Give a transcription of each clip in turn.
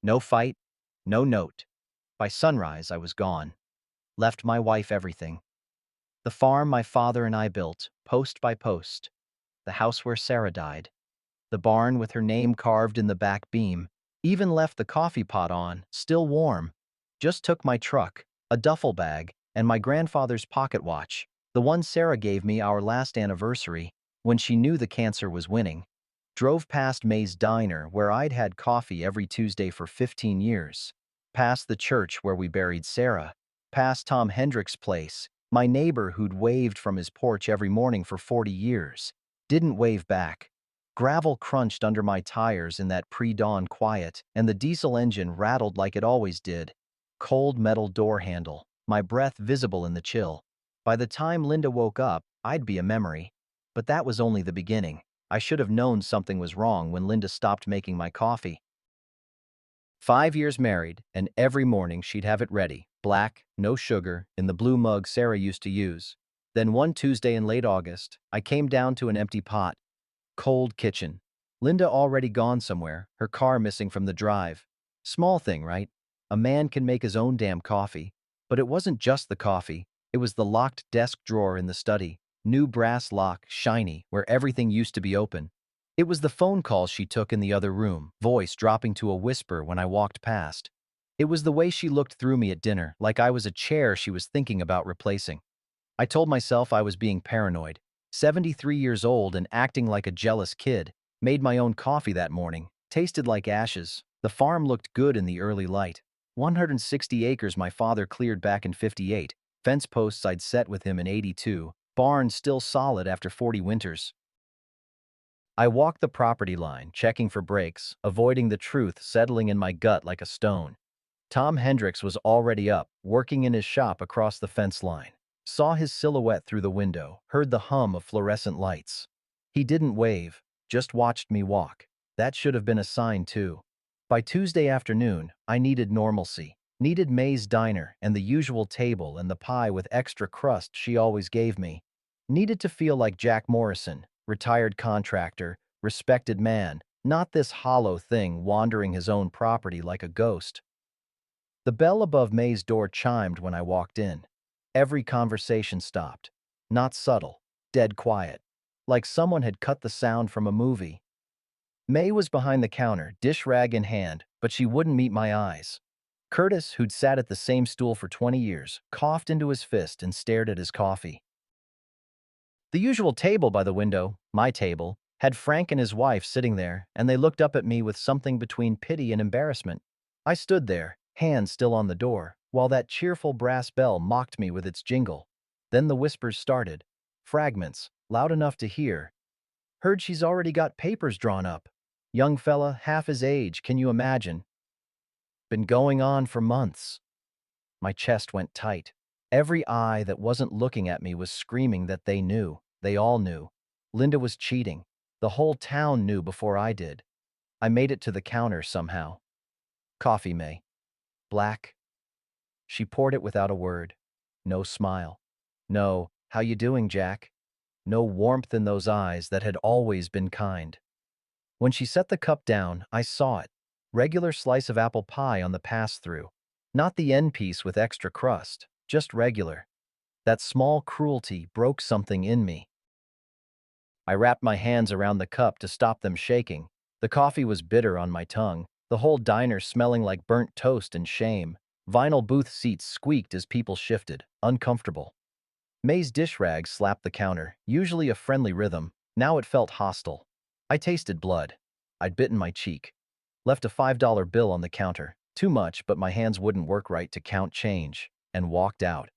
No fight, no note. By sunrise, I was gone. Left my wife everything. The farm my father and I built, post by post. The house where Sarah died. The barn with her name carved in the back beam. Even left the coffee pot on, still warm. Just took my truck, a duffel bag, and my grandfather's pocket watch, the one Sarah gave me our last anniversary, when she knew the cancer was winning. Drove past May's Diner, where I'd had coffee every Tuesday for 15 years. Past the church where we buried Sarah. Past Tom Hendrick's place, my neighbor who'd waved from his porch every morning for 40 years. Didn't wave back. Gravel crunched under my tires in that pre-dawn quiet, and the diesel engine rattled like it always did. Cold metal door handle, my breath visible in the chill. By the time Linda woke up, I'd be a memory. But that was only the beginning. I should have known something was wrong when Linda stopped making my coffee. 5 years married, and every morning she'd have it ready, black, no sugar, in the blue mug Sarah used to use. Then one Tuesday in late August, I came down to an empty pot. Cold kitchen. Linda already gone somewhere, her car missing from the drive. Small thing, right? A man can make his own damn coffee. But it wasn't just the coffee, it was the locked desk drawer in the study. New brass lock, shiny, where everything used to be open. It was the phone call she took in the other room, voice dropping to a whisper when I walked past. It was the way she looked through me at dinner, like I was a chair she was thinking about replacing. I told myself I was being paranoid. 73 years old and acting like a jealous kid. Made my own coffee that morning. Tasted like ashes. The farm looked good in the early light. 160 acres my father cleared back in 58. Fence posts I'd set with him in 82. Barn still solid after 40 winters. I walked the property line, checking for breaks, avoiding the truth settling in my gut like a stone. Tom Hendricks was already up, working in his shop across the fence line. Saw his silhouette through the window, heard the hum of fluorescent lights. He didn't wave, just watched me walk. That should have been a sign too. By Tuesday afternoon, I needed normalcy. Needed May's Diner and the usual table and the pie with extra crust she always gave me. Needed to feel like Jack Morrison, retired contractor, respected man, not this hollow thing wandering his own property like a ghost. The bell above May's door chimed when I walked in. Every conversation stopped. Not subtle, dead quiet. Like someone had cut the sound from a movie. May was behind the counter, dish rag in hand, but she wouldn't meet my eyes. Curtis, who'd sat at the same stool for 20 years, coughed into his fist and stared at his coffee. The usual table by the window, my table, had Frank and his wife sitting there, and they looked up at me with something between pity and embarrassment. I stood there, hand still on the door, while that cheerful brass bell mocked me with its jingle. Then the whispers started. Fragments, loud enough to hear. Heard she's already got papers drawn up. Young fella, half his age, can you imagine? Been going on for months. My chest went tight. Every eye that wasn't looking at me was screaming that they knew. They all knew. Linda was cheating. The whole town knew before I did. I made it to the counter somehow. Coffee, May. Black. She poured it without a word. No smile. No, how you doing, Jack? No warmth in those eyes that had always been kind. When she set the cup down, I saw it. Regular slice of apple pie on the pass-through. Not the end piece with extra crust, just regular. That small cruelty broke something in me. I wrapped my hands around the cup to stop them shaking. The coffee was bitter on my tongue, the whole diner smelling like burnt toast and shame. Vinyl booth seats squeaked as people shifted, uncomfortable. May's dish rag slapped the counter, usually a friendly rhythm. Now it felt hostile. I tasted blood. I'd bitten my cheek. Left a $5 bill on the counter. Too much, but my hands wouldn't work right to count change. And walked out.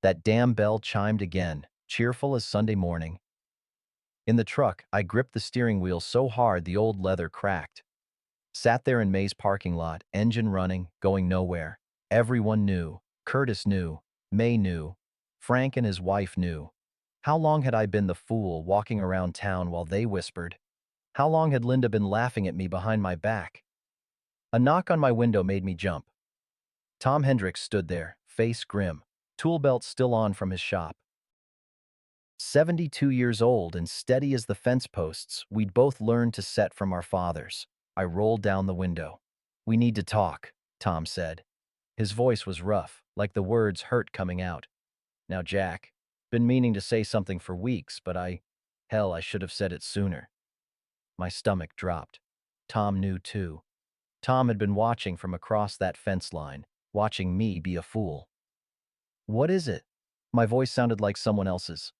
That damn bell chimed again, cheerful as Sunday morning. In the truck, I gripped the steering wheel so hard the old leather cracked. Sat there in May's parking lot, engine running, going nowhere. Everyone knew. Curtis knew. May knew. Frank and his wife knew. How long had I been the fool walking around town while they whispered? How long had Linda been laughing at me behind my back? A knock on my window made me jump. Tom Hendricks stood there, face grim, tool belt still on from his shop. 72 years old and steady as the fence posts we'd both learned to set from our fathers. I rolled down the window. We need to talk, Tom said. His voice was rough, like the words hurt coming out. Now, Jack, been meaning to say something for weeks, but I should have said it sooner. My stomach dropped. Tom knew too. Tom had been watching from across that fence line, watching me be a fool. What is it? My voice sounded like someone else's.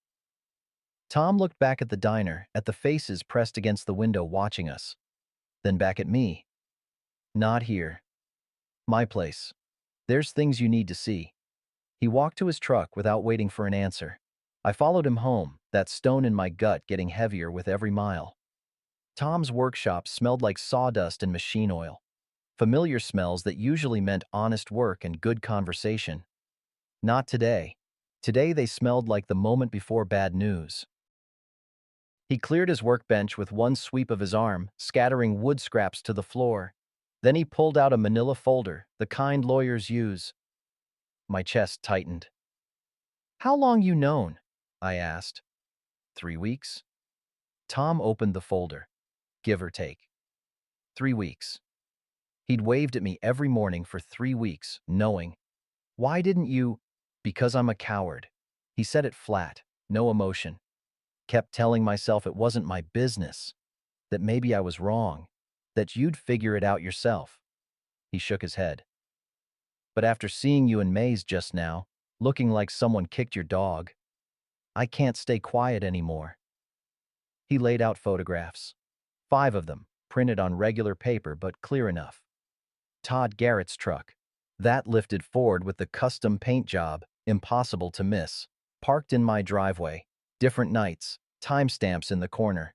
Tom looked back at the diner, at the faces pressed against the window watching us. Then back at me. Not here. My place. There's things you need to see. He walked to his truck without waiting for an answer. I followed him home, that stone in my gut getting heavier with every mile. Tom's workshop smelled like sawdust and machine oil. Familiar smells that usually meant honest work and good conversation. Not today. Today they smelled like the moment before bad news. He cleared his workbench with one sweep of his arm, scattering wood scraps to the floor. Then he pulled out a manila folder, the kind lawyers use. My chest tightened. How long you known? I asked. 3 weeks. Tom opened the folder. Give or take. 3 weeks. He'd waved at me every morning for 3 weeks, knowing. Why didn't you? Because I'm a coward. He said it flat, no emotion. Kept telling myself it wasn't my business, that maybe I was wrong, that you'd figure it out yourself. He shook his head. But after seeing you in Maze just now, looking like someone kicked your dog, I can't stay quiet anymore. He laid out photographs. 5 of them, printed on regular paper but clear enough. Todd Garrett's truck. That lifted forward with the custom paint job, impossible to miss. Parked in my driveway. Different nights. Timestamps in the corner.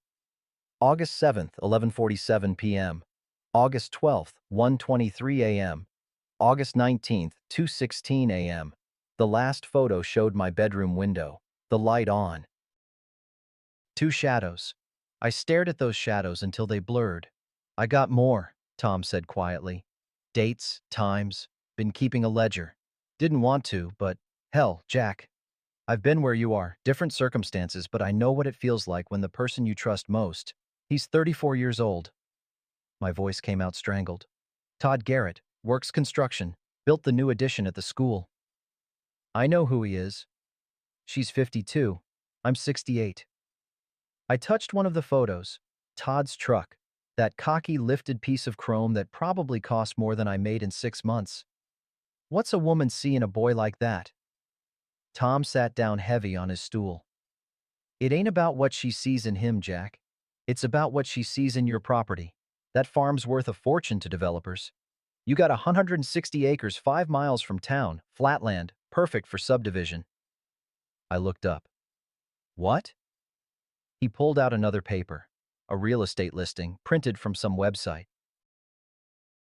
August 7th, 11:47 p.m. August 12th, 1:23 a.m. August 19th, 2:16 a.m. The last photo showed my bedroom window, the light on. 2 shadows. I stared at those shadows until they blurred. I got more, Tom said quietly. Dates, times, been keeping a ledger. Didn't want to, but hell, Jack. I've been where you are, different circumstances, but I know what it feels like when the person you trust most. He's 34 years old. My voice came out strangled. Todd Garrett, works construction, built the new addition at the school. I know who he is. She's 52. I'm 68. I touched one of the photos, Todd's truck, that cocky lifted piece of chrome that probably cost more than I made in 6 months. What's a woman see in a boy like that? Tom sat down heavy on his stool. It ain't about what she sees in him, Jack. It's about what she sees in your property. That farm's worth a fortune to developers. You got 160 acres 5 miles from town, flatland, perfect for subdivision. I looked up. What? He pulled out another paper, a real estate listing, printed from some website.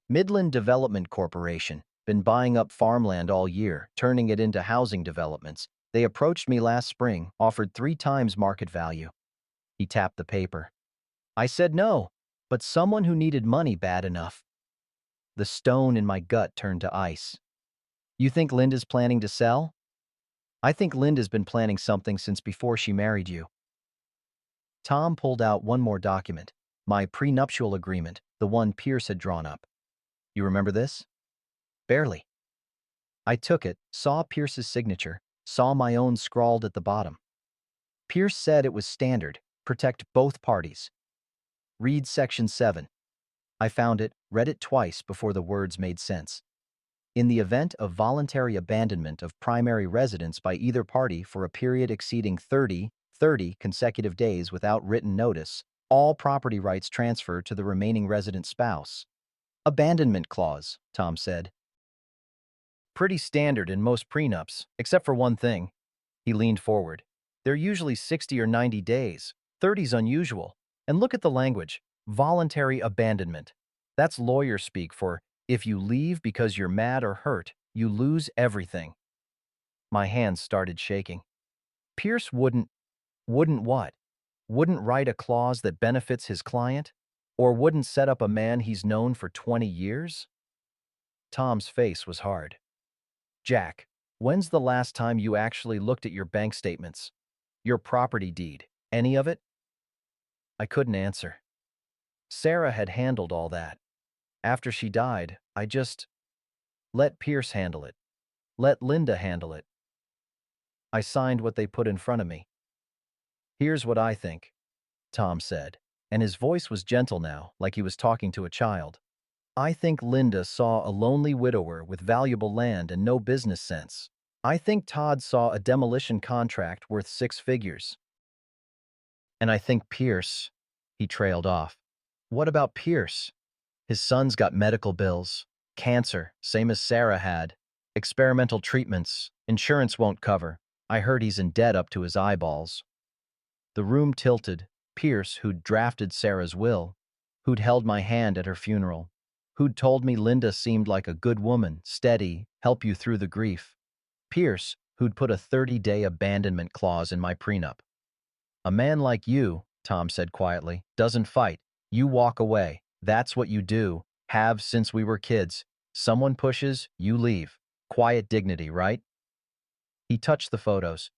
Midland Development Corporation, been buying up farmland all year, turning it into housing developments. They approached me last spring, offered 3 times market value. He tapped the paper. I said no, but someone who needed money bad enough. The stone in my gut turned to ice. You think Linda's planning to sell? I think Linda's been planning something since before she married you. Tom pulled out one more document, my prenuptial agreement, the one Pierce had drawn up. You remember this? Barely. I took it, saw Pierce's signature, saw my own scrawled at the bottom. Pierce said it was standard, protect both parties. Read Section 7. I found it, read it twice before the words made sense. In the event of voluntary abandonment of primary residence by either party for a period exceeding 30 consecutive days without written notice, all property rights transfer to the remaining resident spouse. Abandonment clause, Tom said. Pretty standard in most prenups, except for one thing. He leaned forward. They're usually 60 or 90 days. 30's unusual. And look at the language. Voluntary abandonment. That's lawyer speak for if you leave because you're mad or hurt, you lose everything. My hands started shaking. Pierce wouldn't what? Wouldn't write a clause that benefits his client? Or wouldn't set up a man he's known for 20 years? Tom's face was hard. Jack, when's the last time you actually looked at your bank statements? Your property deed? Any of it? I couldn't answer. Sarah had handled all that. After she died, I just let Pierce handle it. Let Linda handle it. I signed what they put in front of me. Here's what I think, Tom said, and his voice was gentle now, like he was talking to a child. I think Linda saw a lonely widower with valuable land and no business sense. I think Todd saw a demolition contract worth 6 figures. And I think Pierce, he trailed off. What about Pierce? His son's got medical bills, cancer, same as Sarah had, experimental treatments, insurance won't cover. I heard he's in debt up to his eyeballs. The room tilted. Pierce, who'd drafted Sarah's will, who'd held my hand at her funeral, who'd told me Linda seemed like a good woman, steady, help you through the grief. Pierce, who'd put a 30-day abandonment clause in my prenup. A man like you, Tom said quietly, doesn't fight. You walk away. That's what you do. Have since we were kids. Someone pushes, you leave. Quiet dignity, right? He touched the photos.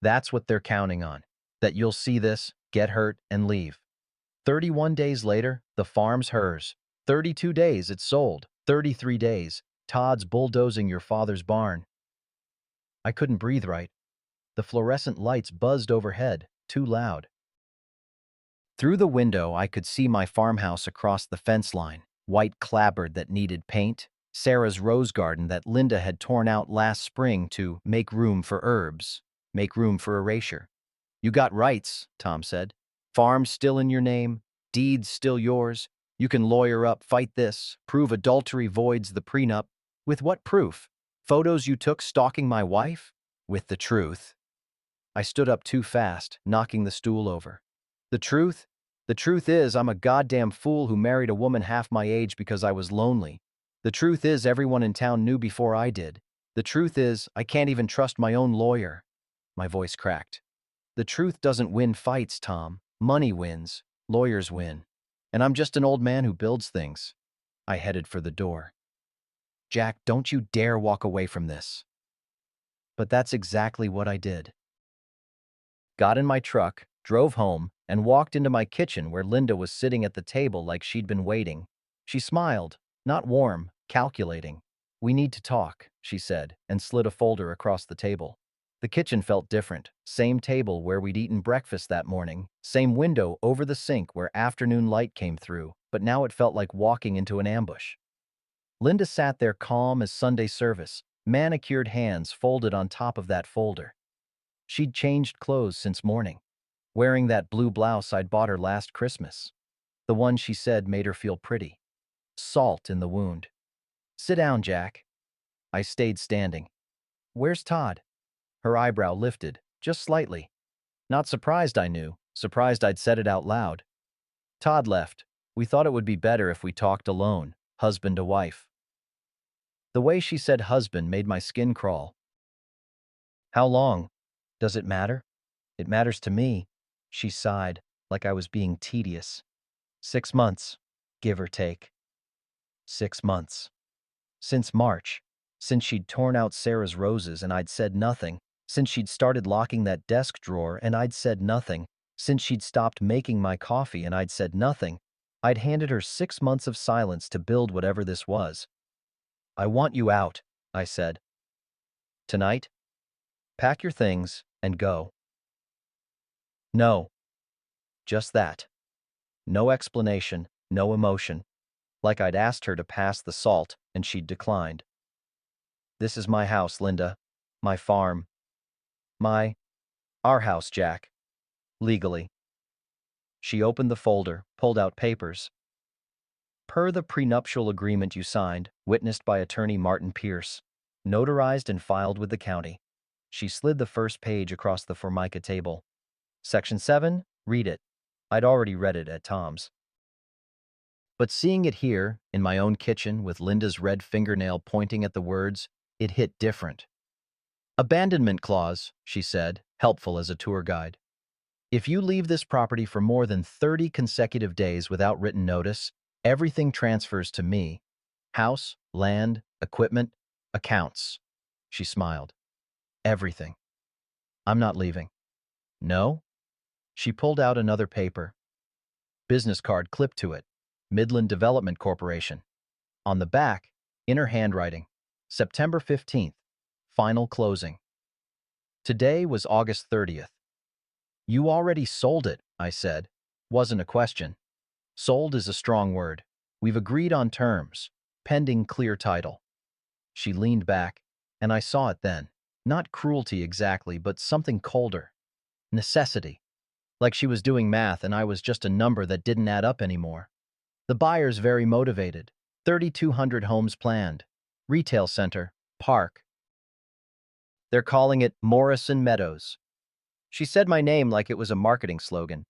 That's what they're counting on. That you'll see this, get hurt, and leave. 31 days later, the farm's hers. 32 days, it's sold. 33 days, Todd's bulldozing your father's barn. I couldn't breathe right. The fluorescent lights buzzed overhead, too loud. Through the window, I could see my farmhouse across the fence line, white clapboard that needed paint, Sarah's rose garden that Linda had torn out last spring to make room for herbs, make room for erasure. You got rights, Tom said. Farm still in your name, deeds still yours. You can lawyer up, fight this, prove adultery voids the prenup. With what proof? Photos you took stalking my wife? With the truth. I stood up too fast, knocking the stool over. The truth? The truth is I'm a goddamn fool who married a woman half my age because I was lonely. The truth is everyone in town knew before I did. The truth is I can't even trust my own lawyer. My voice cracked. The truth doesn't win fights, Tom. Money wins. Lawyers win. And I'm just an old man who builds things. I headed for the door. Jack, don't you dare walk away from this. But that's exactly what I did. Got in my truck, drove home, and walked into my kitchen where Linda was sitting at the table like she'd been waiting. She smiled, not warm, calculating. We need to talk, she said, and slid a folder across the table. The kitchen felt different. Same table where we'd eaten breakfast that morning, same window over the sink where afternoon light came through, but now it felt like walking into an ambush. Linda sat there calm as Sunday service, manicured hands folded on top of that folder. She'd changed clothes since morning, wearing that blue blouse I'd bought her last Christmas. The one she said made her feel pretty. Salt in the wound. Sit down, Jack. I stayed standing. Where's Todd? Her eyebrow lifted, just slightly. Not surprised, I knew. Surprised I'd said it out loud. Todd left. We thought it would be better if we talked alone, husband to wife. The way she said husband made my skin crawl. How long? Does it matter? It matters to me, she sighed, like I was being tedious. 6 months, give or take. 6 months. Since March. Since she'd torn out Sarah's roses and I'd said nothing. Since she'd started locking that desk drawer and I'd said nothing. Since she'd stopped making my coffee and I'd said nothing. I'd handed her 6 months of silence to build whatever this was. I want you out, I said. Tonight? Pack your things and go. No. Just that. No explanation, no emotion. Like I'd asked her to pass the salt and she'd declined. This is my house, Linda. My farm. Our house, Jack. Legally. She opened the folder, pulled out papers. Per the prenuptial agreement you signed, witnessed by attorney Martin Pierce, notarized and filed with the county. She slid the first page across the Formica table. Section 7, read it. I'd already read it at Tom's. But seeing it here, in my own kitchen, with Linda's red fingernail pointing at the words, it hit different. Abandonment clause, she said, helpful as a tour guide. If you leave this property for more than 30 consecutive days without written notice, everything transfers to me. House, land, equipment, accounts. She smiled. Everything. I'm not leaving. No? She pulled out another paper. Business card clipped to it. Midland Development Corporation. On the back, inner handwriting, September 15th, final closing. Today was August 30th. You already sold it, I said. Wasn't a question. Sold is a strong word. We've agreed on terms, pending clear title. She leaned back, and I saw it then. Not cruelty exactly, but something colder. Necessity. Like she was doing math and I was just a number that didn't add up anymore. The buyer's very motivated. 3,200 homes planned. Retail center. Park. They're calling it Morrison Meadows. She said my name like it was a marketing slogan.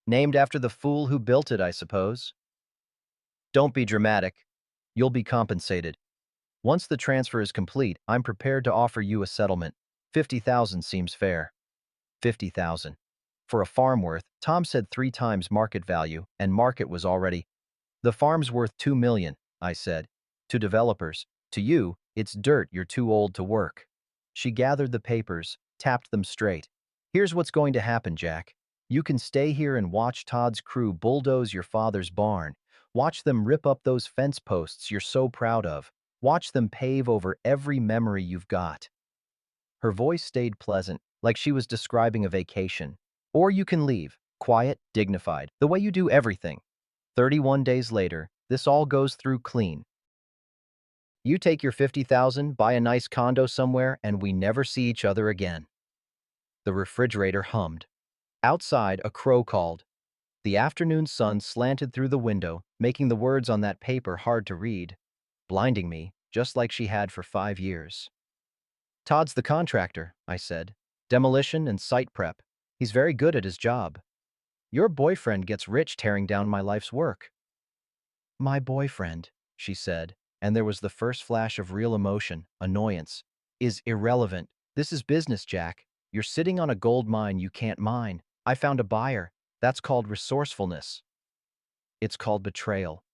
Named after the fool who built it, I suppose. Don't be dramatic. You'll be compensated. Once the transfer is complete, I'm prepared to offer you a settlement. 50,000 seems fair. 50,000. For a farm worth, Tom said 3 times market value, and market was already. The farm's worth 2 million, I said. To developers. To you, it's dirt you're too old to work. She gathered the papers, tapped them straight. Here's what's going to happen, Jack. You can stay here and watch Todd's crew bulldoze your father's barn. Watch them rip up those fence posts you're so proud of. Watch them pave over every memory you've got. Her voice stayed pleasant, like she was describing a vacation. Or you can leave, quiet, dignified, the way you do everything. 31 days later, this all goes through clean. You take your 50,000, buy a nice condo somewhere, and we never see each other again. The refrigerator hummed. Outside, a crow called. The afternoon sun slanted through the window, making the words on that paper hard to read, blinding me, just like she had for 5 years. Todd's the contractor, I said. Demolition and site prep. He's very good at his job. Your boyfriend gets rich tearing down my life's work. My boyfriend, she said, and there was the first flash of real emotion, annoyance, is irrelevant. This is business, Jack. You're sitting on a gold mine you can't mine. I found a buyer. That's called resourcefulness. It's called betrayal.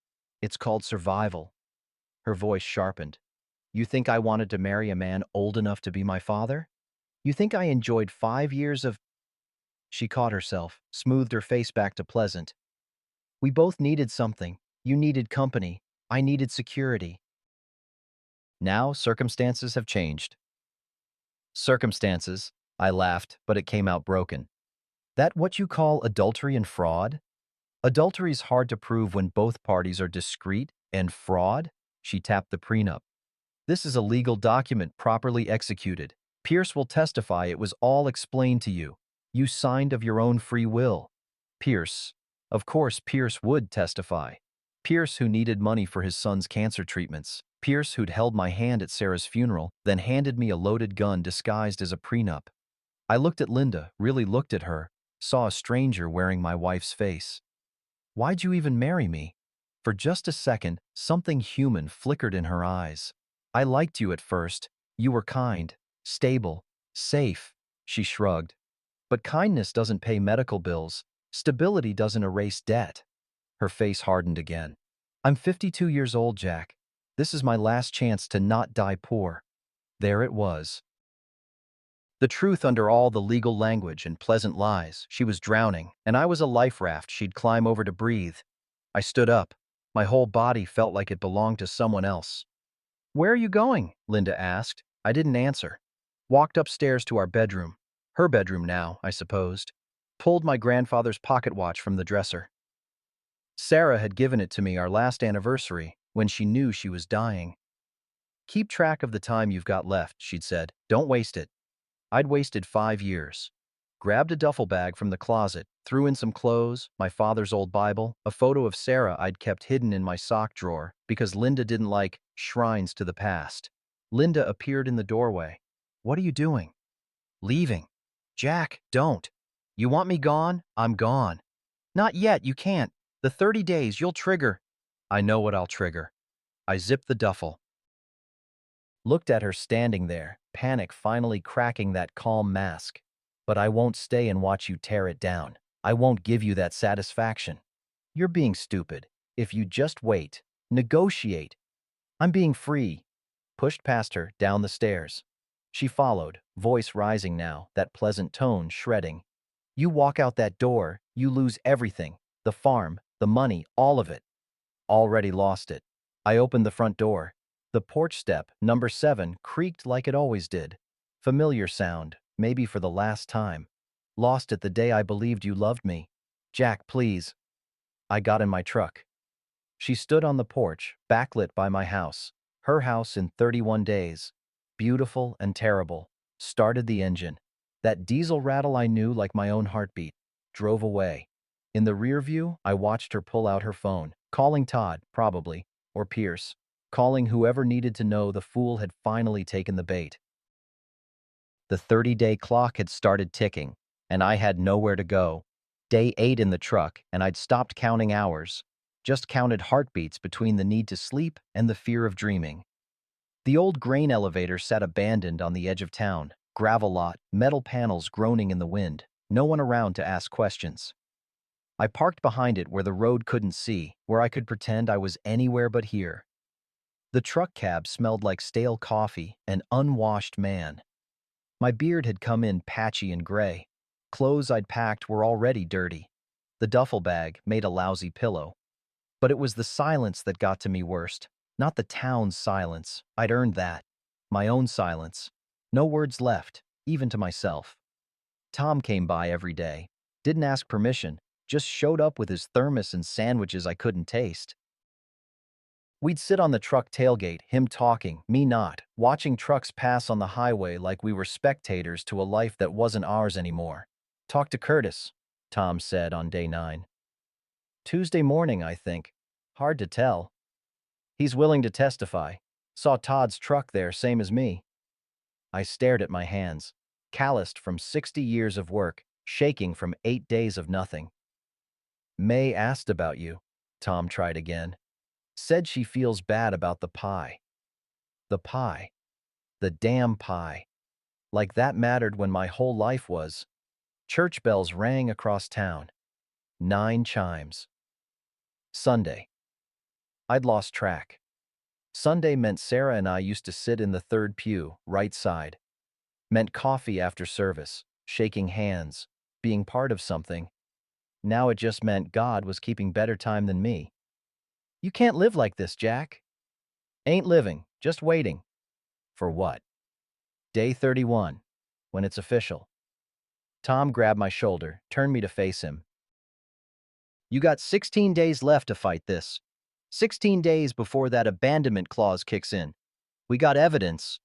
It's called survival. Her voice sharpened. You think I wanted to marry a man old enough to be my father? You think I enjoyed 5 years of— She caught herself, smoothed her face back to pleasant. We both needed something. You needed company. I needed security. Now circumstances have changed. Circumstances, I laughed, but it came out broken. That what you call adultery and fraud? Adultery's hard to prove when both parties are discreet, and fraud? She tapped the prenup. This is a legal document properly executed. Pierce will testify it was all explained to you. You signed of your own free will. Pierce. Of course, Pierce would testify. Pierce, who needed money for his son's cancer treatments. Pierce, who'd held my hand at Sarah's funeral, then handed me a loaded gun disguised as a prenup. I looked at Linda, really looked at her, saw a stranger wearing my wife's face. Why'd you even marry me? For just a second, something human flickered in her eyes. I liked you at first. You were kind, stable, safe. She shrugged. But kindness doesn't pay medical bills. Stability doesn't erase debt. Her face hardened again. I'm 52 years old, Jack. This is my last chance to not die poor. There it was. The truth under all the legal language and pleasant lies. She was drowning, and I was a life raft she'd climb over to breathe. I stood up. My whole body felt like it belonged to someone else. Where are you going? Linda asked. I didn't answer. Walked upstairs to our bedroom. Her bedroom now, I supposed. Pulled my grandfather's pocket watch from the dresser. Sarah had given it to me our last anniversary, when she knew she was dying. Keep track of the time you've got left, she'd said. Don't waste it. I'd wasted 5 years. Grabbed a duffel bag from the closet, threw in some clothes, my father's old Bible, a photo of Sarah I'd kept hidden in my sock drawer because Linda didn't like shrines to the past. Linda appeared in the doorway. What are you doing? Leaving. Jack, don't. You want me gone? I'm gone. Not yet, you can't. The 30 days, you'll trigger. I know what I'll trigger. I zipped the duffel. Looked at her standing there, panic finally cracking that calm mask. But I won't stay and watch you tear it down. I won't give you that satisfaction. You're being stupid. If you just wait, negotiate. I'm being free. Pushed past her, down the stairs. She followed, voice rising now, that pleasant tone shredding. You walk out that door, you lose everything. The farm, the money, all of it. Already lost it. I opened the front door. The porch step, number 7, creaked like it always did. Familiar sound, maybe for the last time. Lost it the day I believed you loved me. Jack, please. I got in my truck. She stood on the porch, backlit by my house. Her house in 31 days. Beautiful and terrible. Started the engine. That diesel rattle I knew like my own heartbeat. Drove away. In the rear view, I watched her pull out her phone. Calling Todd, probably, or Pierce. Calling whoever needed to know the fool had finally taken the bait. The 30-day clock had started ticking, and I had nowhere to go. Day 8 in the truck, and I'd stopped counting hours. Just counted heartbeats between the need to sleep and the fear of dreaming. The old grain elevator sat abandoned on the edge of town. Gravel lot, metal panels groaning in the wind. No one around to ask questions. I parked behind it where the road couldn't see, where I could pretend I was anywhere but here. The truck cab smelled like stale coffee and unwashed man. My beard had come in patchy and gray. Clothes I'd packed were already dirty. The duffel bag made a lousy pillow. But it was the silence that got to me worst, not the town's silence. I'd earned that. My own silence. No words left, even to myself. Tom came by every day. Didn't ask permission, just showed up with his thermos and sandwiches I couldn't taste. We'd sit on the truck tailgate, him talking, me not, watching trucks pass on the highway like we were spectators to a life that wasn't ours anymore. Talk to Curtis, Tom said on day 9. Tuesday morning, I think. Hard to tell. He's willing to testify. Saw Todd's truck there, same as me. I stared at my hands, calloused from 60 years of work, shaking from 8 days of nothing. May asked about you, Tom tried again. Said she feels bad about the pie. The pie. The damn pie. Like that mattered when my whole life was. Church bells rang across town. 9 chimes. Sunday. I'd lost track. Sunday meant Sarah and I used to sit in the third pew, right side. Meant coffee after service, shaking hands, being part of something. Now it just meant God was keeping better time than me. You can't live like this, Jack. Ain't living, just waiting. For what? Day 31, when it's official. Tom grabbed my shoulder, turned me to face him. You got 16 days left to fight this. 16 days before that abandonment clause kicks in. We got evidence.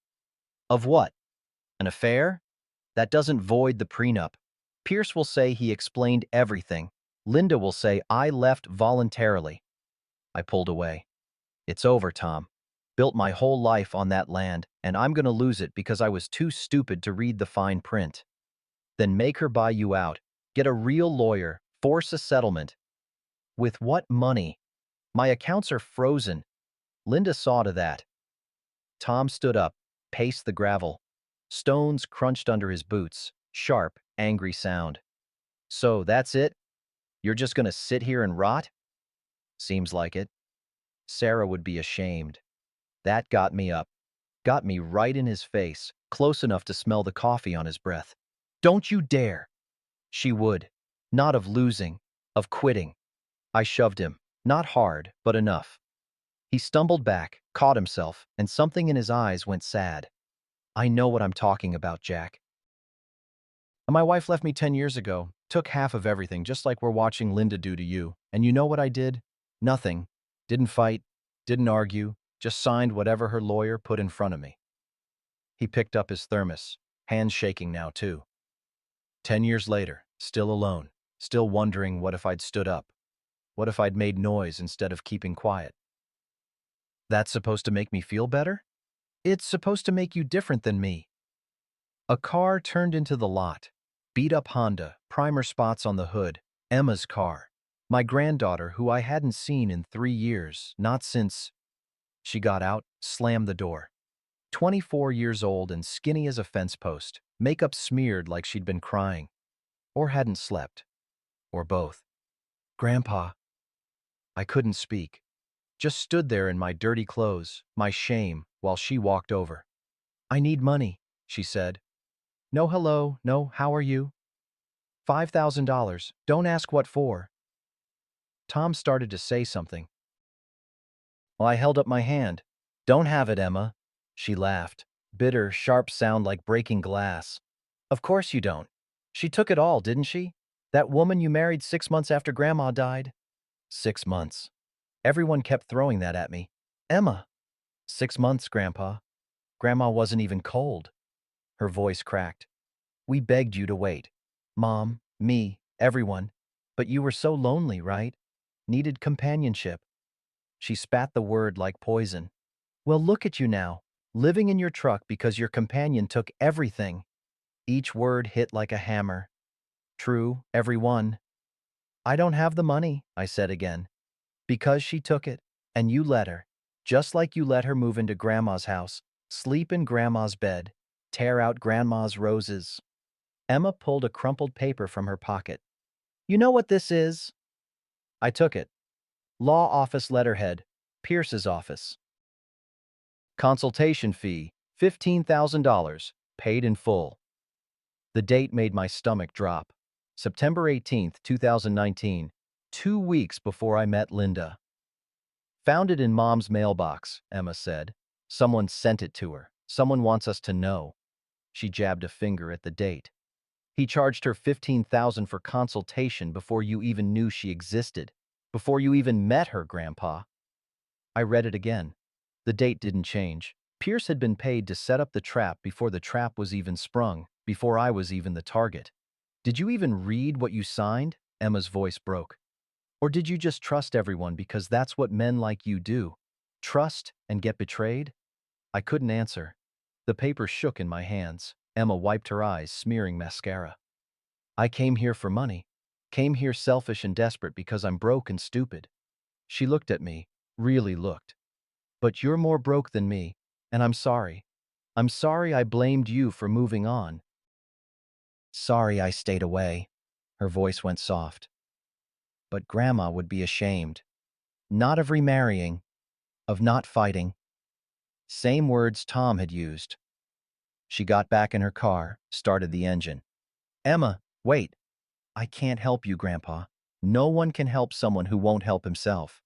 Of what? An affair? That doesn't void the prenup. Pierce will say he explained everything. Linda will say I left voluntarily. I pulled away. It's over, Tom. Built my whole life on that land, and I'm gonna lose it because I was too stupid to read the fine print. Then make her buy you out. Get a real lawyer. Force a settlement. With what money? My accounts are frozen. Linda saw to that. Tom stood up, paced the gravel. Stones crunched under his boots. Sharp, angry sound. So, that's it? You're just gonna sit here and rot? Seems like it. Sarah would be ashamed. That got me up. Got me right in his face, close enough to smell the coffee on his breath. Don't you dare! She would. Not of losing, of quitting. I shoved him. Not hard, but enough. He stumbled back, caught himself, and something in his eyes went sad. I know what I'm talking about, Jack. My wife left me 10 years ago, took half of everything, just like we're watching Linda do to you. And you know what I did? Nothing. Didn't fight, didn't argue, just signed whatever her lawyer put in front of me. He picked up his thermos, hands shaking now too. 10 years later, still alone, still wondering what if I'd stood up. What if I'd made noise instead of keeping quiet? That's supposed to make me feel better? It's supposed to make you different than me. A car turned into the lot. Beat-up Honda, primer spots on the hood, Emma's car. My granddaughter, who I hadn't seen in 3 years, not since. She got out, slammed the door. 24 years old and skinny as a fence post, makeup smeared like she'd been crying. Or hadn't slept. Or both. Grandpa. I couldn't speak. Just stood there in my dirty clothes, my shame, while she walked over. I need money, she said. No hello, no how are you? $5,000, don't ask what for. Tom started to say something. Well, I held up my hand. Don't have it, Emma. She laughed. Bitter, sharp sound like breaking glass. Of course you don't. She took it all, didn't she? That woman you married 6 months after Grandma died? 6 months. Everyone kept throwing that at me. Emma. 6 months, Grandpa. Grandma wasn't even cold. Her voice cracked. We begged you to wait. Mom, me, everyone. But you were so lonely, right? Needed companionship. She spat the word like poison. Well, look at you now, living in your truck because your companion took everything. Each word hit like a hammer. True, every one. I don't have the money, I said again. Because she took it, and you let her. Just like you let her move into Grandma's house, sleep in Grandma's bed, tear out Grandma's roses. Emma pulled a crumpled paper from her pocket. You know what this is? I took it. Law office letterhead, Pierce's office. Consultation fee, $15,000, paid in full. The date made my stomach drop. September 18th, 2019, 2 weeks before I met Linda. Found it in Mom's mailbox, Emma said. Someone sent it to her. Someone wants us to know. She jabbed a finger at the date. He charged her $15,000 for consultation before you even knew she existed, before you even met her, Grandpa. I read it again. The date didn't change. Pierce had been paid to set up the trap before the trap was even sprung, before I was even the target. Did you even read what you signed? Emma's voice broke. Or did you just trust everyone because that's what men like you do? Trust and get betrayed? I couldn't answer. The paper shook in my hands. Emma wiped her eyes, smearing mascara. I came here for money. Came here selfish and desperate because I'm broke and stupid. She looked at me, really looked. But you're more broke than me, and I'm sorry. I'm sorry I blamed you for moving on. Sorry I stayed away. Her voice went soft. But Grandma would be ashamed. Not of remarrying, of not fighting. Same words Tom had used. She got back in her car, started the engine. Emma, wait. I can't help you, Grandpa. No one can help someone who won't help himself.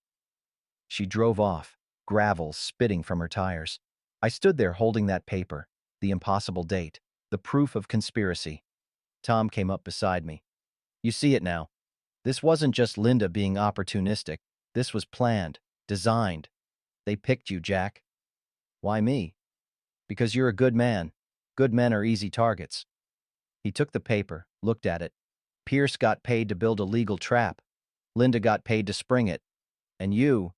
She drove off, gravel spitting from her tires. I stood there holding that paper, the impossible date, the proof of conspiracy. Tom came up beside me. You see it now. This wasn't just Linda being opportunistic. This was planned, designed. They picked you, Jack. Why me? Because you're a good man. Good men are easy targets. He took the paper, looked at it. Pierce got paid to build a legal trap. Linda got paid to spring it. And you,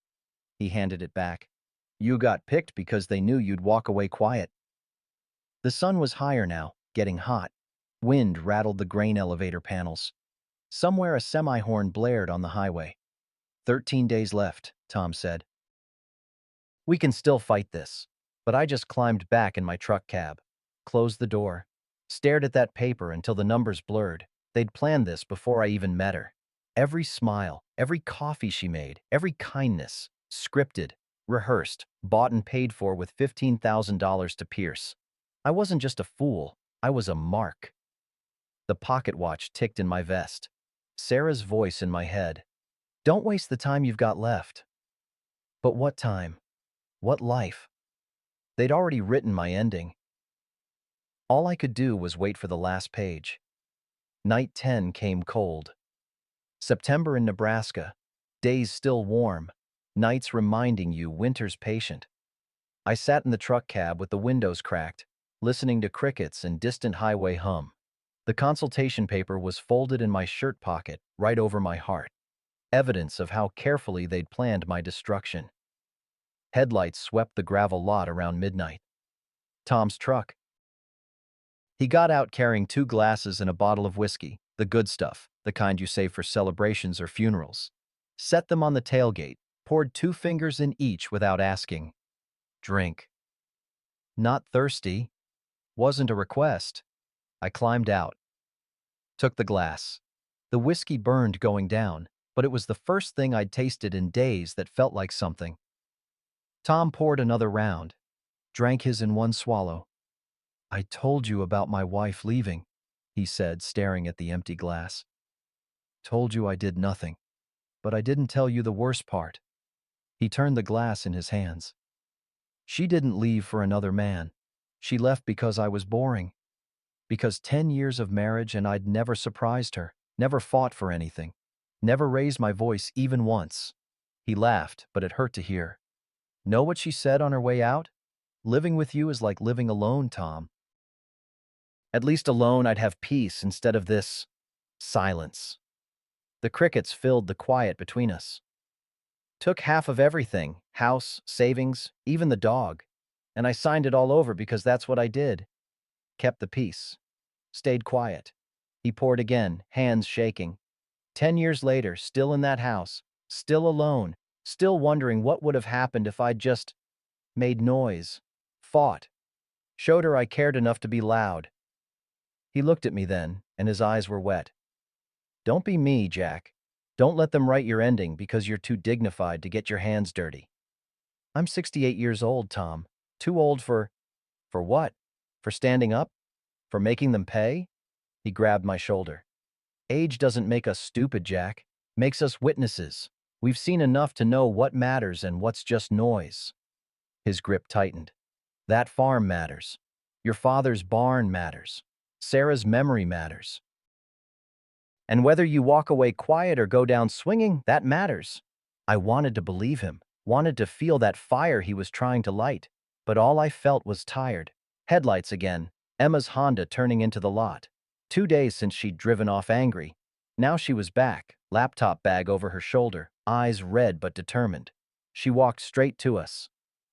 he handed it back. You got picked because they knew you'd walk away quiet. The sun was higher now, getting hot. Wind rattled the grain elevator panels. Somewhere a semi-horn blared on the highway. 13 days left, Tom said. We can still fight this. But I just climbed back in my truck cab, closed the door, stared at that paper until the numbers blurred. They'd planned this before I even met her. Every smile, every coffee she made, every kindness, scripted, rehearsed, bought and paid for with $15,000 to Pierce. I wasn't just a fool, I was a mark. The pocket watch ticked in my vest. Sarah's voice in my head. Don't waste the time you've got left. But what time? What life? They'd already written my ending. All I could do was wait for the last page. Night 10 came cold. September in Nebraska. Days still warm. Nights reminding you winter's patient. I sat in the truck cab with the windows cracked, listening to crickets and distant highway hum. The consultation paper was folded in my shirt pocket, right over my heart. Evidence of how carefully they'd planned my destruction. Headlights swept the gravel lot around midnight. Tom's truck. He got out carrying 2 glasses and a bottle of whiskey, the good stuff, the kind you save for celebrations or funerals. Set them on the tailgate, poured 2 fingers in each without asking. Drink. Not thirsty. Wasn't a request. I climbed out. Took the glass. The whiskey burned going down, but it was the first thing I'd tasted in days that felt like something. Tom poured another round. Drank his in one swallow. I told you about my wife leaving, he said, staring at the empty glass. Told you I did nothing. But I didn't tell you the worst part. He turned the glass in his hands. She didn't leave for another man. She left because I was boring. Because 10 years of marriage and I'd never surprised her, never fought for anything, never raised my voice even once. He laughed, but it hurt to hear. Know what she said on her way out? Living with you is like living alone, Tom. At least alone I'd have peace instead of this silence. The crickets filled the quiet between us. Took half of everything, house, savings, even the dog. And I signed it all over because that's what I did. Kept the peace. Stayed quiet. He poured again, hands shaking. 10 years later, still in that house, still alone, still wondering what would have happened if I'd just made noise, fought, showed her I cared enough to be loud. He looked at me then, and his eyes were wet. Don't be me, Jack. Don't let them write your ending because you're too dignified to get your hands dirty. I'm 68 years old, Tom. Too old for what? For standing up? For making them pay? He grabbed my shoulder. Age doesn't make us stupid, Jack. Makes us witnesses. We've seen enough to know what matters and what's just noise. His grip tightened. That farm matters. Your father's barn matters. Sarah's memory matters. And whether you walk away quiet or go down swinging, that matters. I wanted to believe him, wanted to feel that fire he was trying to light, but all I felt was tired. Headlights again, Emma's Honda turning into the lot. 2 days since she'd driven off angry. Now she was back, laptop bag over her shoulder, eyes red but determined. She walked straight to us.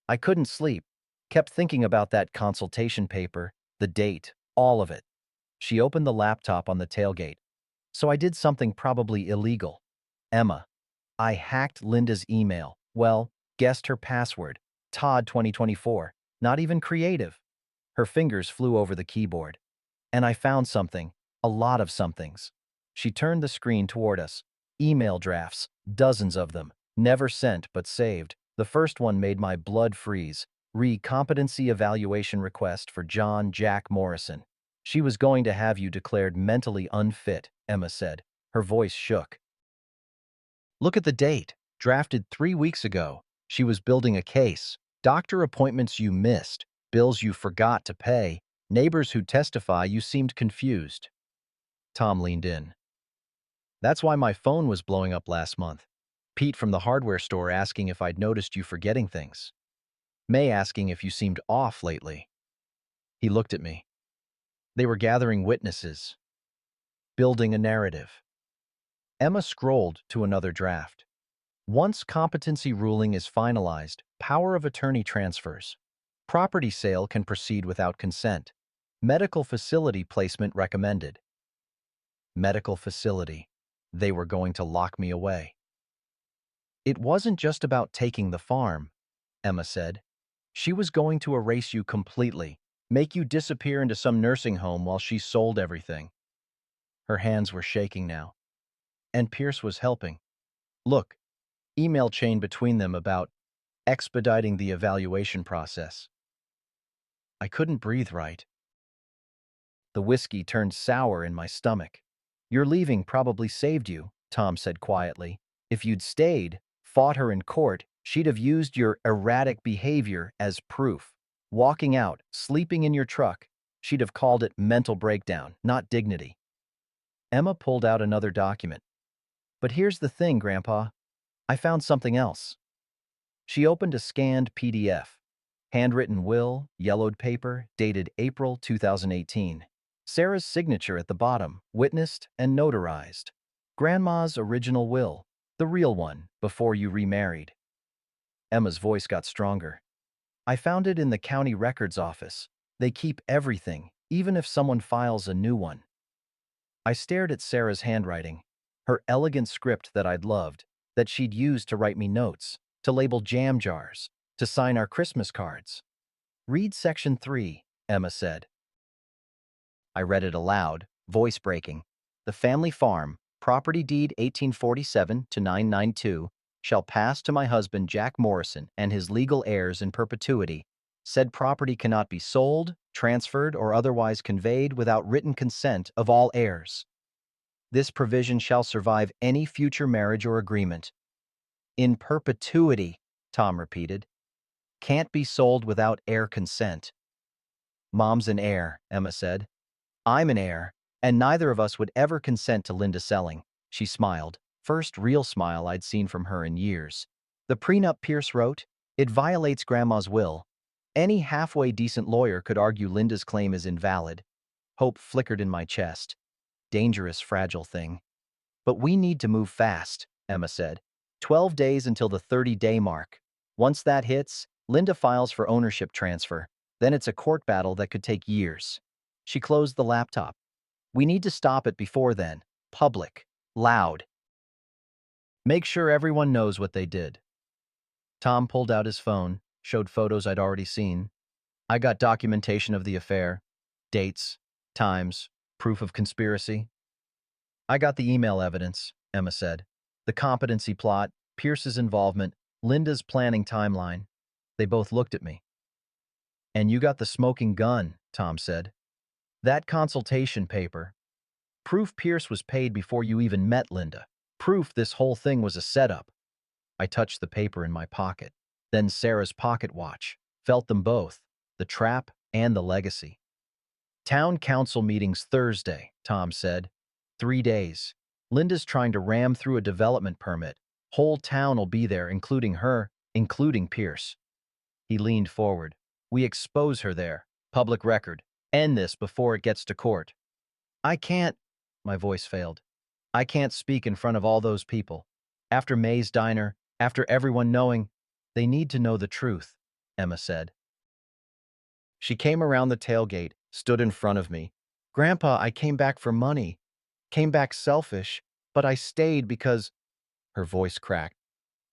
I couldn't sleep, kept thinking about that consultation paper, the date, all of it. She opened the laptop on the tailgate. So I did something probably illegal. Emma. I hacked Linda's email. Well, guessed her password. Todd 2024. Not even creative. Her fingers flew over the keyboard. And I found something. A lot of somethings. She turned the screen toward us. Email drafts. Dozens of them. Never sent but saved. The first one made my blood freeze. Competency evaluation request for John Jack Morrison. She was going to have you declared mentally unfit, Emma said. Her voice shook. Look at the date. Drafted 3 weeks ago. She was building a case. Doctor appointments you missed. Bills you forgot to pay. Neighbors who testify you seemed confused. Tom leaned in. That's why my phone was blowing up last month. Pete from the hardware store asking if I'd noticed you forgetting things. May asking if you seemed off lately. He looked at me. They were gathering witnesses, building a narrative. Emma scrolled to another draft. Once competency ruling is finalized, power of attorney transfers. Property sale can proceed without consent. Medical facility placement recommended. Medical facility. They were going to lock me away. It wasn't just about taking the farm, Emma said. She was going to erase you completely. Make you disappear into some nursing home while she sold everything. Her hands were shaking now. And Pierce was helping. Look, email chain between them about expediting the evaluation process. I couldn't breathe right. The whiskey turned sour in my stomach. Your leaving probably saved you, Tom said quietly. If you'd stayed, fought her in court, she'd have used your erratic behavior as proof. Walking out, sleeping in your truck, she'd have called it mental breakdown, not dignity. Emma pulled out another document. But here's the thing, Grandpa. I found something else. She opened a scanned PDF. Handwritten will, yellowed paper, dated April 2018. Sarah's signature at the bottom, witnessed and notarized. Grandma's original will, the real one, before you remarried. Emma's voice got stronger. I found it in the county records office. They keep everything, even if someone files a new one. I stared at Sarah's handwriting, her elegant script that I'd loved, that she'd used to write me notes, to label jam jars, to sign our Christmas cards. Read section 3, Emma said. I read it aloud, voice breaking. The family farm, property deed 1847 to 992, shall pass to my husband Jack Morrison and his legal heirs in perpetuity. Said property cannot be sold, transferred, or otherwise conveyed without written consent of all heirs. This provision shall survive any future marriage or agreement. In perpetuity, Tom repeated. Can't be sold without heir consent. Mom's an heir, Emma said. I'm an heir, and neither of us would ever consent to Linda selling. She smiled, first real smile I'd seen from her in years. The prenup Pierce wrote, it violates Grandma's will. Any halfway decent lawyer could argue Linda's claim is invalid. Hope flickered in my chest. Dangerous, fragile thing. But we need to move fast, Emma said. 12 days until the 30-day mark. Once that hits, Linda files for ownership transfer. Then it's a court battle that could take years. She closed the laptop. We need to stop it before then. Public. Loud. Make sure everyone knows what they did. Tom pulled out his phone, showed photos I'd already seen. I got documentation of the affair, dates, times, proof of conspiracy. I got the email evidence, Emma said. The competency plot, Pierce's involvement, Linda's planning timeline. They both looked at me. And you got the smoking gun, Tom said. That consultation paper. Proof Pierce was paid before you even met Linda. Proof this whole thing was a setup. I touched the paper in my pocket. Then Sarah's pocket watch. Felt them both, the trap and the legacy. Town council meetings Thursday, Tom said. 3 days. Linda's trying to ram through a development permit. Whole town will be there, including her, including Pierce. He leaned forward. We expose her there. Public record. End this before it gets to court. I can't, my voice failed. I can't speak in front of all those people. After May's diner, after everyone knowing, they need to know the truth, Emma said. She came around the tailgate, stood in front of me. Grandpa, I came back for money. Came back selfish, but I stayed because, her voice cracked,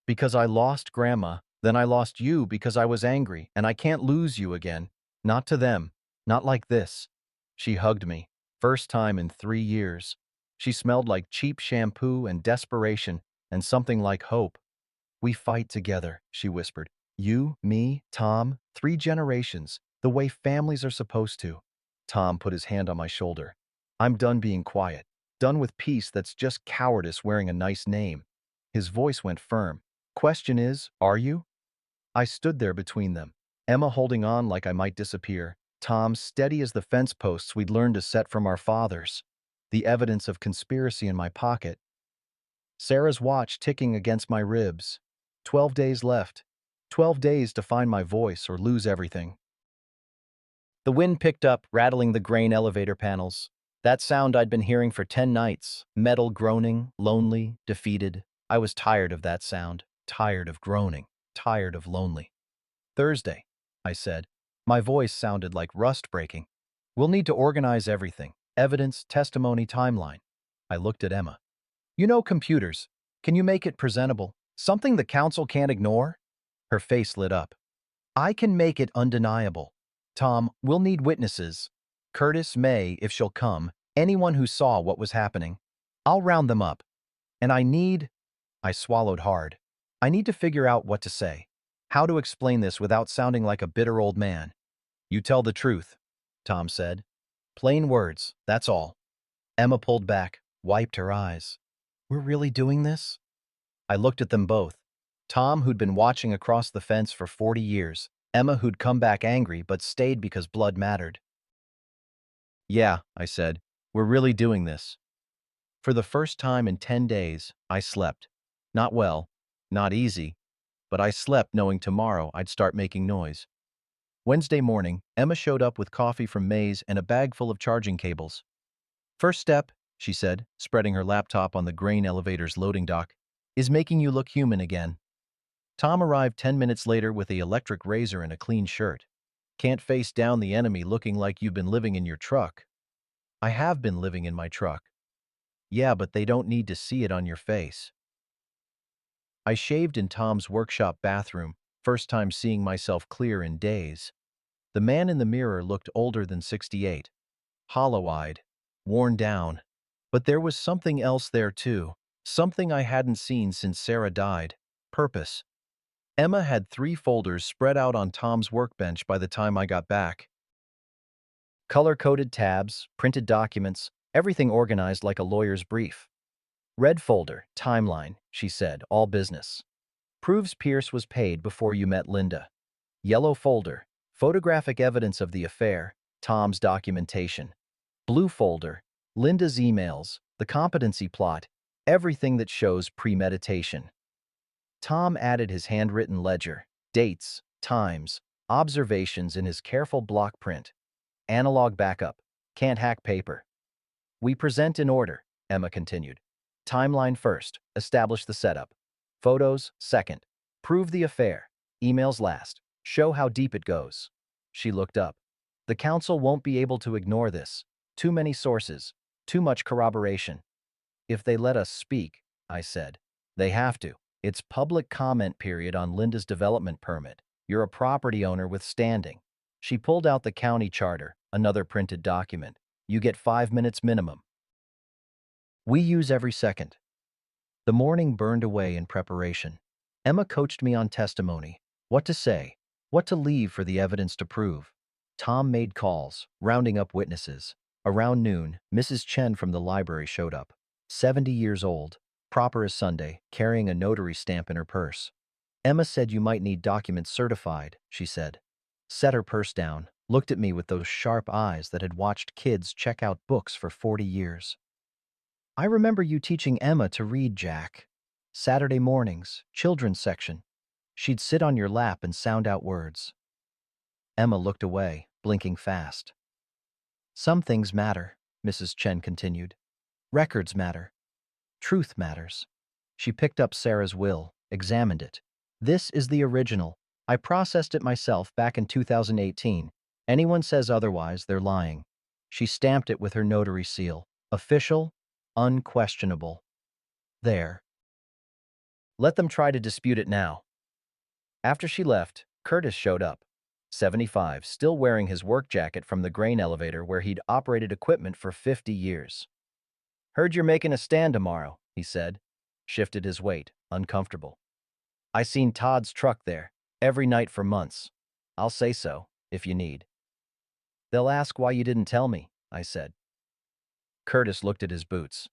because I lost Grandma, then I lost you because I was angry, and I can't lose you again. Not to them. Not like this. She hugged me. First time in 3 years. She smelled like cheap shampoo and desperation and something like hope. We fight together, she whispered. You, me, Tom, 3 generations, the way families are supposed to. Tom put his hand on my shoulder. I'm done being quiet. Done with peace that's just cowardice wearing a nice name. His voice went firm. Question is, are you? I stood there between them, Emma holding on like I might disappear, Tom steady as the fence posts we'd learned to set from our fathers. The evidence of conspiracy in my pocket. Sarah's watch ticking against my ribs. 12 days left. 12 days to find my voice or lose everything. The wind picked up, rattling the grain elevator panels. That sound I'd been hearing for 10 nights. Metal groaning, lonely, defeated. I was tired of that sound. Tired of groaning. Tired of lonely. Thursday, I said. My voice sounded like rust breaking. We'll need to organize everything. Evidence, testimony, timeline. I looked at Emma. You know computers. Can you make it presentable? Something the council can't ignore? Her face lit up. I can make it undeniable. Tom, we'll need witnesses. Curtis, May, if she'll come, anyone who saw what was happening. I'll round them up. And I swallowed hard. I need to figure out what to say. How to explain this without sounding like a bitter old man. You tell the truth, Tom said. Plain words, that's all. Emma pulled back, wiped her eyes. We're really doing this? I looked at them both. Tom, who'd been watching across the fence for 40 years. Emma, who'd come back angry but stayed because blood mattered. Yeah, I said, we're really doing this. For the first time in 10 days, I slept. Not well, not easy, but I slept knowing tomorrow I'd start making noise. Wednesday morning, Emma showed up with coffee from May's and a bag full of charging cables. First step, she said, spreading her laptop on the grain elevator's loading dock, is making you look human again. Tom arrived 10 minutes later with the electric razor and a clean shirt. Can't face down the enemy looking like you've been living in your truck. I have been living in my truck. Yeah, but they don't need to see it on your face. I shaved in Tom's workshop bathroom, first time seeing myself clear in days. The man in the mirror looked older than 68. Hollow-eyed, worn down. But there was something else there too. Something I hadn't seen since Sarah died. Purpose. Emma had 3 folders spread out on Tom's workbench by the time I got back. Color-coded tabs, printed documents, everything organized like a lawyer's brief. Red folder, timeline, she said, all business. Proves Pierce was paid before you met Linda. Yellow folder. Photographic evidence of the affair. Tom's documentation. Blue folder. Linda's emails. The competency plot. Everything that shows premeditation. Tom added his handwritten ledger, dates, times, observations in his careful block print. Analog backup. Can't hack paper. We present in order, Emma continued. Timeline first. Establish the setup. Photos second. Prove the affair. Emails last. Show how deep it goes. She looked up. The council won't be able to ignore this. Too many sources. Too much corroboration. If they let us speak, I said. They have to. It's public comment period on Linda's development permit. You're a property owner with standing. She pulled out the county charter, another printed document. You get 5 minutes minimum. We use every second. The morning burned away in preparation. Emma coached me on testimony, what to say, what to leave for the evidence to prove. Tom made calls, rounding up witnesses. Around noon, Mrs. Chen from the library showed up. 70 years old, proper as Sunday, carrying a notary stamp in her purse. Emma said you might need documents certified, she said. Set her purse down, looked at me with those sharp eyes that had watched kids check out books for 40 years. I remember you teaching Emma to read, Jack. Saturday mornings, children's section. She'd sit on your lap and sound out words. Emma looked away, blinking fast. Some things matter, Mrs. Chen continued. Records matter. Truth matters. She picked up Sarah's will, examined it. This is the original. I processed it myself back in 2018. Anyone says otherwise, they're lying. She stamped it with her notary seal. Official, unquestionable. There. Let them try to dispute it now. After she left, Curtis showed up. 75, still wearing his work jacket from the grain elevator where he'd operated equipment for 50 years. Heard you're making a stand tomorrow, he said. Shifted his weight, uncomfortable. I seen Todd's truck there, every night for months. I'll say so, if you need. They'll ask why you didn't tell me, I said. Curtis looked at his boots.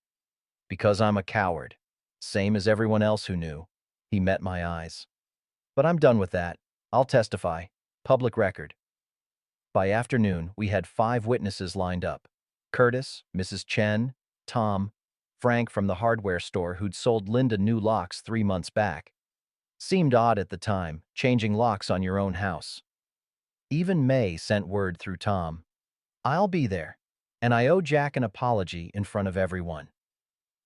Because I'm a coward. Same as everyone else who knew. He met my eyes. But I'm done with that. I'll testify. Public record. By afternoon, we had 5 witnesses lined up. Curtis, Mrs. Chen, Tom, Frank from the hardware store who'd sold Linda new locks 3 months back. Seemed odd at the time, changing locks on your own house. Even May sent word through Tom. I'll be there, and I owe Jack an apology in front of everyone.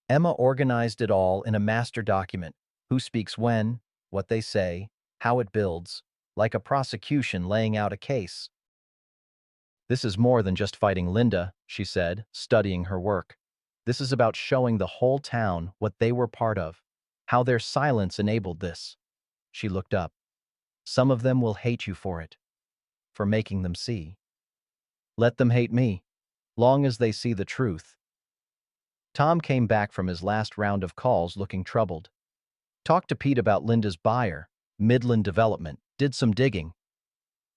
Emma organized it all in a master document. Who speaks when, what they say, how it builds, like a prosecution laying out a case. This is more than just fighting Linda, she said, studying her work. This is about showing the whole town what they were part of, how their silence enabled this. She looked up. Some of them will hate you for it, for making them see. Let them hate me, long as they see the truth. Tom came back from his last round of calls looking troubled. Talked to Pete about Linda's buyer, Midland Development, did some digging.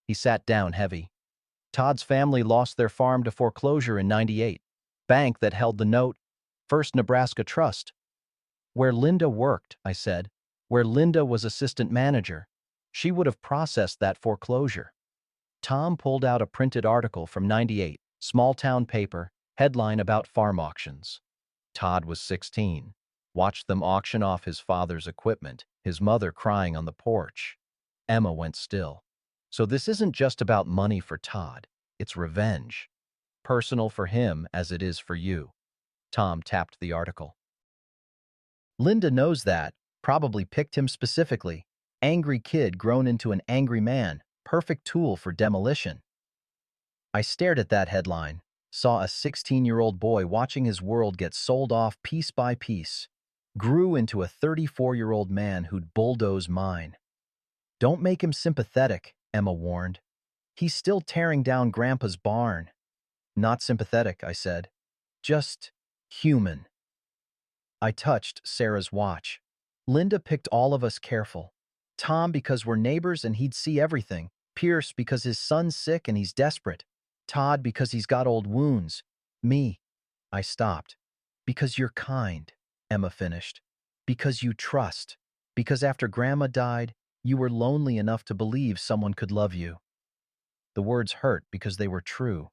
He sat down heavy. Todd's family lost their farm to foreclosure in '98. Bank that held the note, First Nebraska Trust. Where Linda worked, I said, where Linda was assistant manager, she would have processed that foreclosure. Tom pulled out a printed article from '98, small town paper, headline about farm auctions. Todd was 16. Watched them auction off his father's equipment, his mother crying on the porch. Emma went still. So this isn't just about money for Todd. It's revenge. Personal for him as it is for you. Tom tapped the article. Linda knows that, probably picked him specifically. Angry kid grown into an angry man, perfect tool for demolition. I stared at that headline, saw a 16-year-old boy watching his world get sold off piece by piece, grew into a 34-year-old man who'd bulldoze mine. Don't make him sympathetic, Emma warned. He's still tearing down Grandpa's barn. Not sympathetic, I said. Just human. I touched Sarah's watch. Linda picked all of us careful. Tom because we're neighbors and he'd see everything. Pierce because his son's sick and he's desperate. Todd because he's got old wounds. Me. I stopped. Because you're kind, Emma finished. Because you trust. Because after Grandma died, you were lonely enough to believe someone could love you. The words hurt because they were true.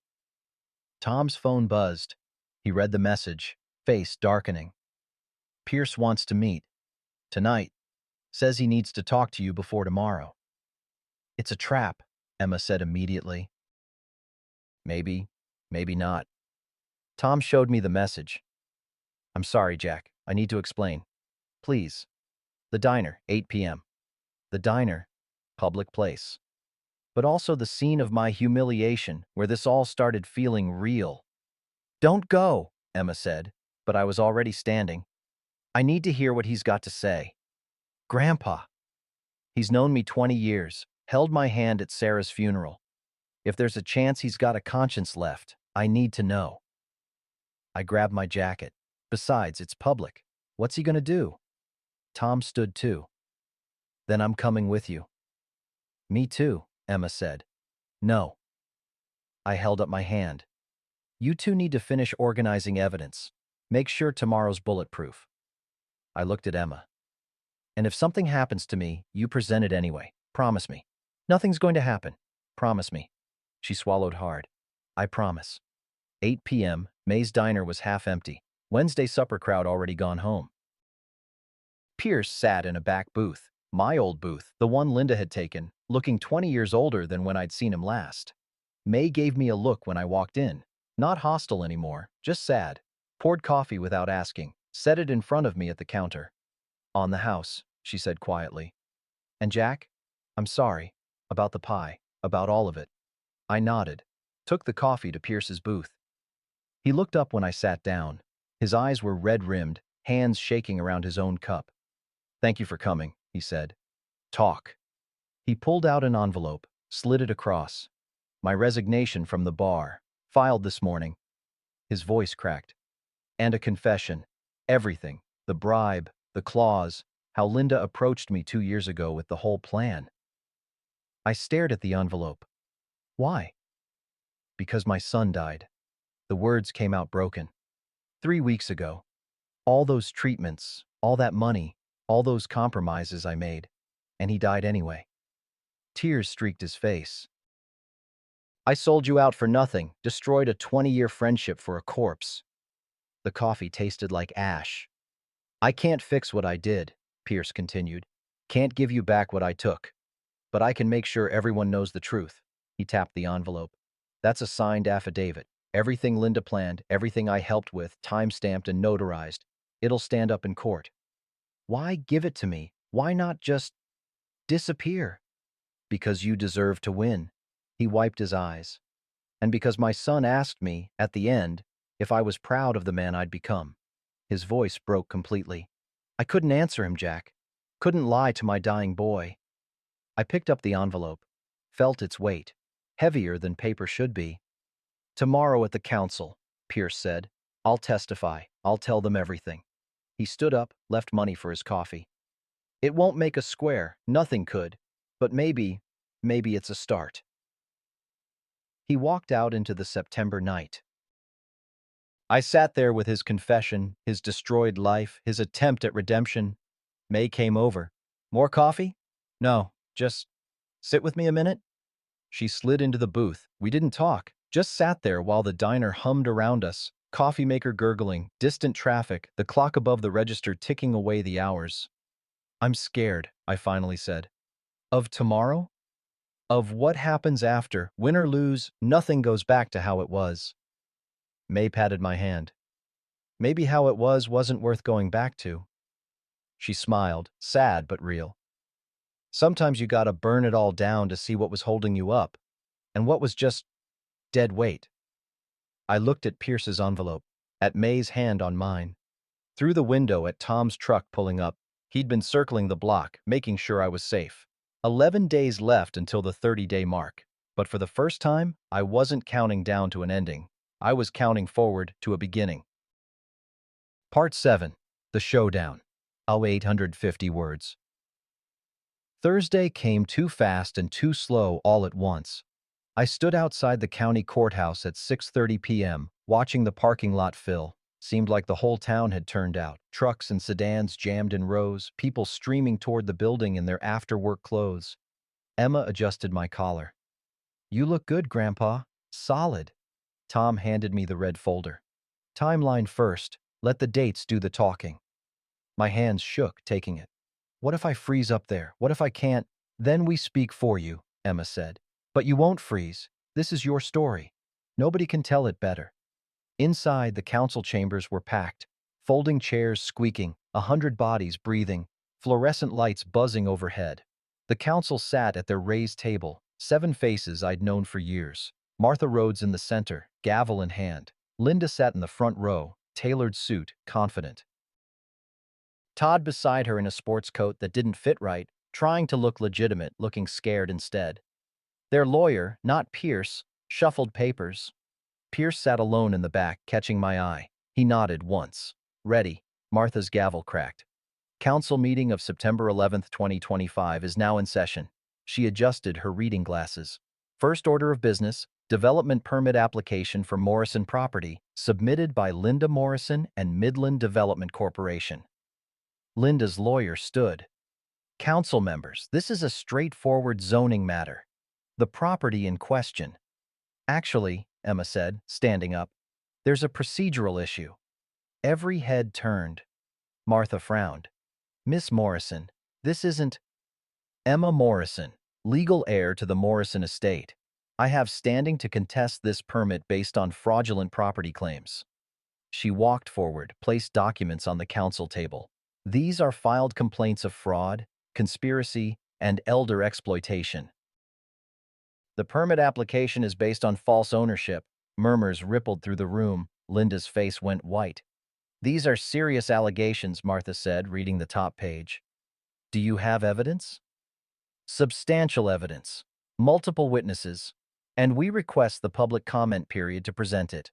Tom's phone buzzed. He read the message, face darkening. Pierce wants to meet. Tonight. Says he needs to talk to you before tomorrow. It's a trap, Emma said immediately. Maybe, maybe not. Tom showed me the message. I'm sorry, Jack. I need to explain. Please. The diner, 8 p.m. The diner, public place. But also the scene of my humiliation where this all started feeling real. Don't go, Emma said, but I was already standing. I need to hear what he's got to say. Grandpa. He's known me 20 years, held my hand at Sarah's funeral. If there's a chance he's got a conscience left, I need to know. I grabbed my jacket. Besides, it's public. What's he gonna do? Tom stood too. Then I'm coming with you. Me too, Emma said. No. I held up my hand. You two need to finish organizing evidence. Make sure tomorrow's bulletproof. I looked at Emma. And if something happens to me, you present it anyway. Promise me. Nothing's going to happen. Promise me. She swallowed hard. I promise. 8 p.m., May's diner was half empty. Wednesday supper crowd already gone home. Pierce sat in a back booth, my old booth, the one Linda had taken, looking 20 years older than when I'd seen him last. May gave me a look when I walked in. Not hostile anymore, just sad. Poured coffee without asking, set it in front of me at the counter. On the house, she said quietly. And Jack? I'm sorry. About the pie. About all of it. I nodded. Took the coffee to Pierce's booth. He looked up when I sat down. His eyes were red-rimmed, hands shaking around his own cup. Thank you for coming, he said. Talk. He pulled out an envelope, slid it across. My resignation from the bar. Filed this morning. His voice cracked. And a confession. Everything. The bribe, the clause, how Linda approached me 2 years ago with the whole plan. I stared at the envelope. Why? Because my son died. The words came out broken. 3 weeks ago. All those treatments, all that money, all those compromises I made, and he died anyway. Tears streaked his face. I sold you out for nothing, destroyed a 20-year friendship for a corpse. The coffee tasted like ash. I can't fix what I did, Pierce continued. Can't give you back what I took. But I can make sure everyone knows the truth. He tapped the envelope. That's a signed affidavit. Everything Linda planned, everything I helped with, time-stamped and notarized. It'll stand up in court. Why give it to me? Why not just disappear? Because you deserve to win. He wiped his eyes. And because my son asked me, at the end, if I was proud of the man I'd become. His voice broke completely. I couldn't answer him, Jack. Couldn't lie to my dying boy. I picked up the envelope, felt its weight, heavier than paper should be. Tomorrow at the council, Pierce said. I'll testify. I'll tell them everything. He stood up, left money for his coffee. It won't make a square, nothing could, but maybe it's a start. He walked out into the September night. I sat there with his confession, his destroyed life, his attempt at redemption. May came over. More coffee? No, just sit with me a minute. She slid into the booth. We didn't talk, just sat there while the diner hummed around us, coffee maker gurgling, distant traffic, the clock above the register ticking away the hours. I'm scared, I finally said. Of tomorrow? Of what happens after, win or lose, nothing goes back to how it was. May patted my hand. Maybe how it was wasn't worth going back to. She smiled, sad but real. Sometimes you gotta burn it all down to see what was holding you up, and what was just dead weight. I looked at Pierce's envelope, at May's hand on mine. Through the window at Tom's truck pulling up. He'd been circling the block, making sure I was safe. 11 days left until the 30-day mark. But for the first time, I wasn't counting down to an ending. I was counting forward to a beginning. Part 7. The Showdown. 850 words. Thursday came too fast and too slow all at once. I stood outside the county courthouse at 6:30 p.m., watching the parking lot fill. Seemed like the whole town had turned out. Trucks and sedans jammed in rows, people streaming toward the building in their after-work clothes. Emma adjusted my collar. "You look good, Grandpa. Solid." Tom handed me the red folder. "Timeline first. Let the dates do the talking." My hands shook, taking it. "What if I freeze up there? What if I can't?" "Then we speak for you," Emma said. "But you won't freeze. This is your story. Nobody can tell it better." Inside, the council chambers were packed, folding chairs squeaking, 100 bodies breathing, fluorescent lights buzzing overhead. The council sat at their raised table, 7 faces I'd known for years. Martha Rhodes in the center, gavel in hand. Linda sat in the front row, tailored suit, confident. Todd beside her in a sports coat that didn't fit right, trying to look legitimate, looking scared instead. Their lawyer, not Pierce, shuffled papers. Pierce sat alone in the back, catching my eye. He nodded once. "Ready." Martha's gavel cracked. "Council meeting of September 11th, 2025 is now in session." She adjusted her reading glasses. "First order of business, development permit application for Morrison property, submitted by Linda Morrison and Midland Development Corporation." Linda's lawyer stood. "Council members, this is a straightforward zoning matter. The property in question." "Actually," Emma said, standing up, "there's a procedural issue." Every head turned. Martha frowned. "Miss Morrison, this isn't—" "Emma Morrison, legal heir to the Morrison estate. I have standing to contest this permit based on fraudulent property claims." She walked forward, placed documents on the council table. "These are filed complaints of fraud, conspiracy, and elder exploitation. The permit application is based on false ownership." Murmurs rippled through the room. Linda's face went white. "These are serious allegations," Martha said, reading the top page. "Do you have evidence?" "Substantial evidence. Multiple witnesses. And we request the public comment period to present it."